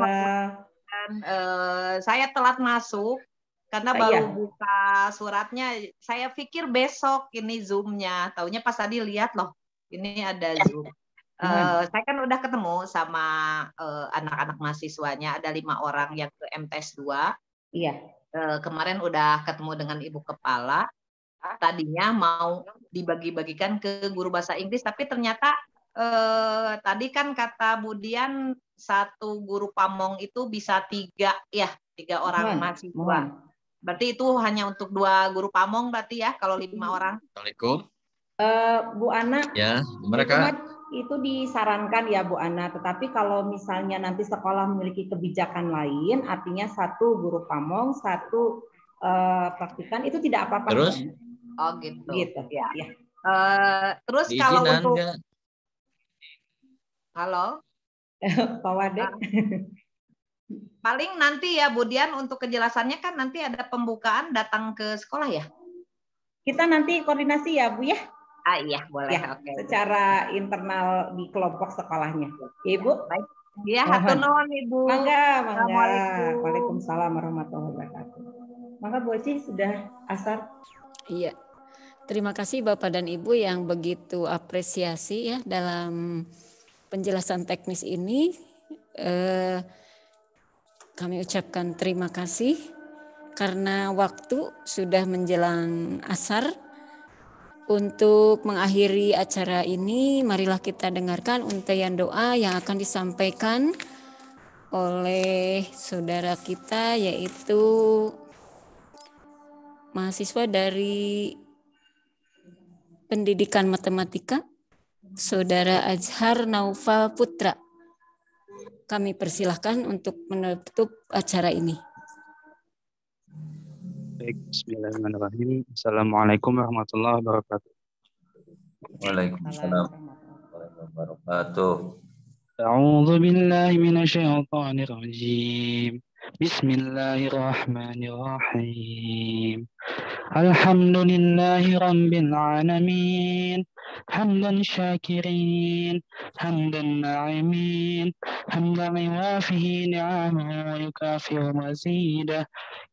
Saya telat masuk. Karena baru buka suratnya, saya pikir besok ini Zoom-nya. Taunya pas tadi lihat loh, ini ada Zoom. Saya kan udah ketemu sama anak-anak mahasiswanya, ada 5 orang yang ke MTS 2. Iya. Kemarin udah ketemu dengan Ibu Kepala. Tadinya mau dibagi-bagikan ke guru bahasa Inggris, tapi ternyata tadi kan kata Bu Dian, 1 guru pamong itu bisa 3 orang mahasiswa. Berarti itu hanya untuk 2 guru pamong berarti ya kalau 5 orang. Assalamualaikum. Bu Ana, ya mereka itu disarankan ya Bu Ana. Tetapi kalau misalnya nanti sekolah memiliki kebijakan lain, artinya 1 guru pamong, 1 praktikan, itu tidak apa-apa. Terus? Oh gitu. Gitu ya. Terus kalau untuk halo, Pak Wadek. Paling nanti ya Bu Dian untuk kejelasannya kan nanti ada pembukaan datang ke sekolah ya? Kita nanti koordinasi ya Bu ya? Iya boleh. Ya, secara internal di kelompok sekolahnya. Ya Ibu? Baik. Iya, hatur nuhun Ibu. Mangga. Waalaikumsalam warahmatullahi wabarakatuh. Mangga Bu Aci sudah asar. Iya. Terima kasih Bapak dan Ibu yang begitu apresiasi ya dalam penjelasan teknis ini. Kami ucapkan terima kasih karena waktu sudah menjelang asar. Untuk mengakhiri acara ini, marilah kita dengarkan untaian doa yang akan disampaikan oleh saudara kita, yaitu mahasiswa dari Pendidikan Matematika, Saudara Azhar Naufal Putra. Kami persilahkan untuk menutup acara ini. Baik, bismillahirrahmanirrahim. Assalamualaikum warahmatullahi wabarakatuh. Waalaikumsalam warahmatullahi wabarakatuh. A'udzu billahi minasyaitonir rajim. Bismillahirrahmanirrahim. Alhamdulillahi rabbil alamin. حمدا شاكرين حمدا ناعمين حمدا يوافي نعمه ويكافئ مزيده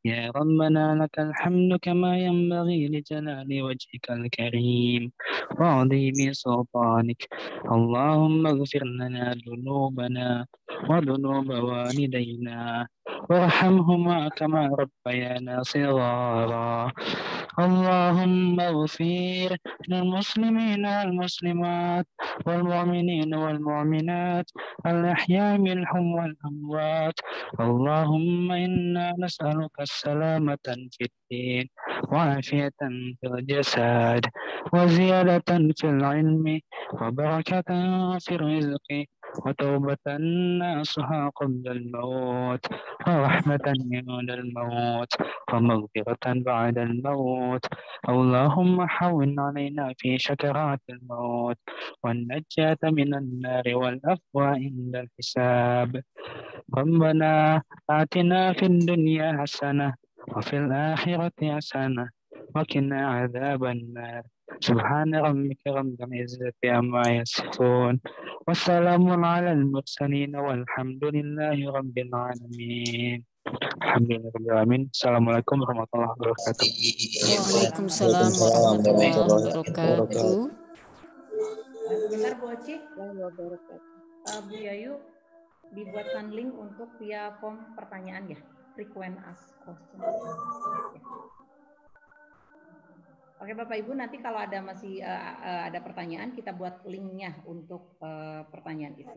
يا ربنا لك الحمد كما ينبغي لجلال وجهك الكريم وعظيم سلطانك اللهم اغفر لنا ذنوبنا وذنوب والدينا وارحمهما كما ربيانا صغارا اللهم اغفر للمسلمين والمسلمات والمؤمنين والمؤمنات الأحياء منهم والأموات اللهم إنا نسألك السلامة في الدين وعافية في الجسد وزيادة في العلم وبركة في الرزق وتوبة ناصحة قبل الموت ورحمة عند الموت ومغفرة بعد الموت اللهم حون علينا في شكرات الموت والنجاة من النار والعفو عند الحساب ربنا آتنا في الدنيا حسنة وفي الآخرة حسنة وقنا عذاب النار Subhana rabbika rabbil izzati amma yasifun. Wassalamun alal mursalin walhamdulillahi rabbil alamin. Alhamdulillah. Assalamualaikum warahmatullahi wabarakatuh. Waalaikumsalam warahmatullahi wabarakatuh. Sebentar Bu Oci, Bu Yayu dibuatkan link untuk via form pertanyaan ya, frequent ask question. Oke Bapak Ibu, nanti kalau ada masih ada pertanyaan kita buat linknya untuk pertanyaan itu.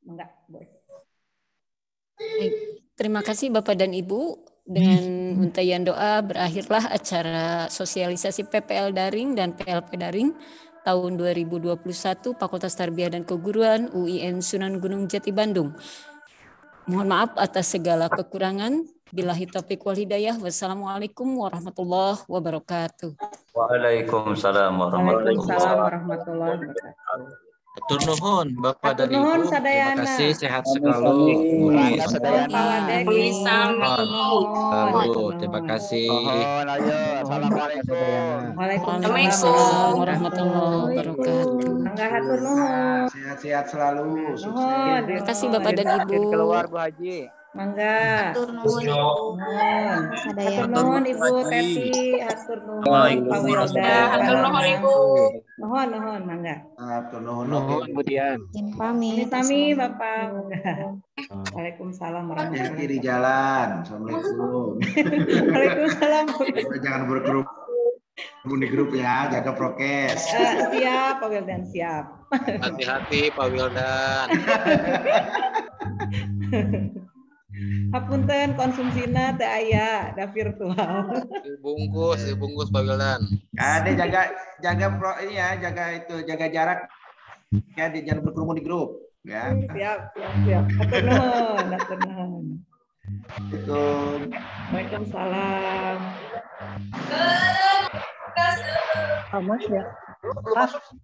Enggak, Bu. Terima kasih Bapak dan Ibu. Dengan untayan doa berakhirlah acara sosialisasi PPL daring dan PLP daring tahun 2021 Fakultas Tarbiyah dan Keguruan UIN Sunan Gunung Jati Bandung. Mohon maaf atas segala kekurangan. Billahi taufiq wal hidayah. Wassalamualaikum warahmatullahi wabarakatuh. Waalaikumsalam warahmatullahi wabarakatuh. Atur nuhun Bapak dan nuhun, Ibu. Terima sadayana. kasih, sehat selalu. Terima kasih. Assalamualaikum. Waalaikumsalam warahmatullahi wabarakatuh. Mangga hatur nuhun. Sehat-sehat selalu. Nuhun. Terima kasih Bapak dan Ibu. Keluar Bu Haji. Mangga. Hatur nuhun Ibu. Hatur nuhun Ibu Teti, hatur nuhun Pak Wildan. Hatur nuhun Ibu. Nuhun mangga. Hatur nuhun. Kemudian. Pamit. Sami Bapak. Waalaikumsalam warahmatullahi Hati-hati di jalan. Assalamualaikum. Waalaikumsalam. Jangan berkerumun di grup ya, jaga prokes. Siap Pak Wildan, siap. Hati-hati Pak Wildan. Hapunten konsumsina teu aya da virtual. Dibungkus Pak Wildan. Ada jaga jarak ya, jangan berkerumun di grup ya. Siap. Hatur nuhun. Waalaikumsalam. Mas ya.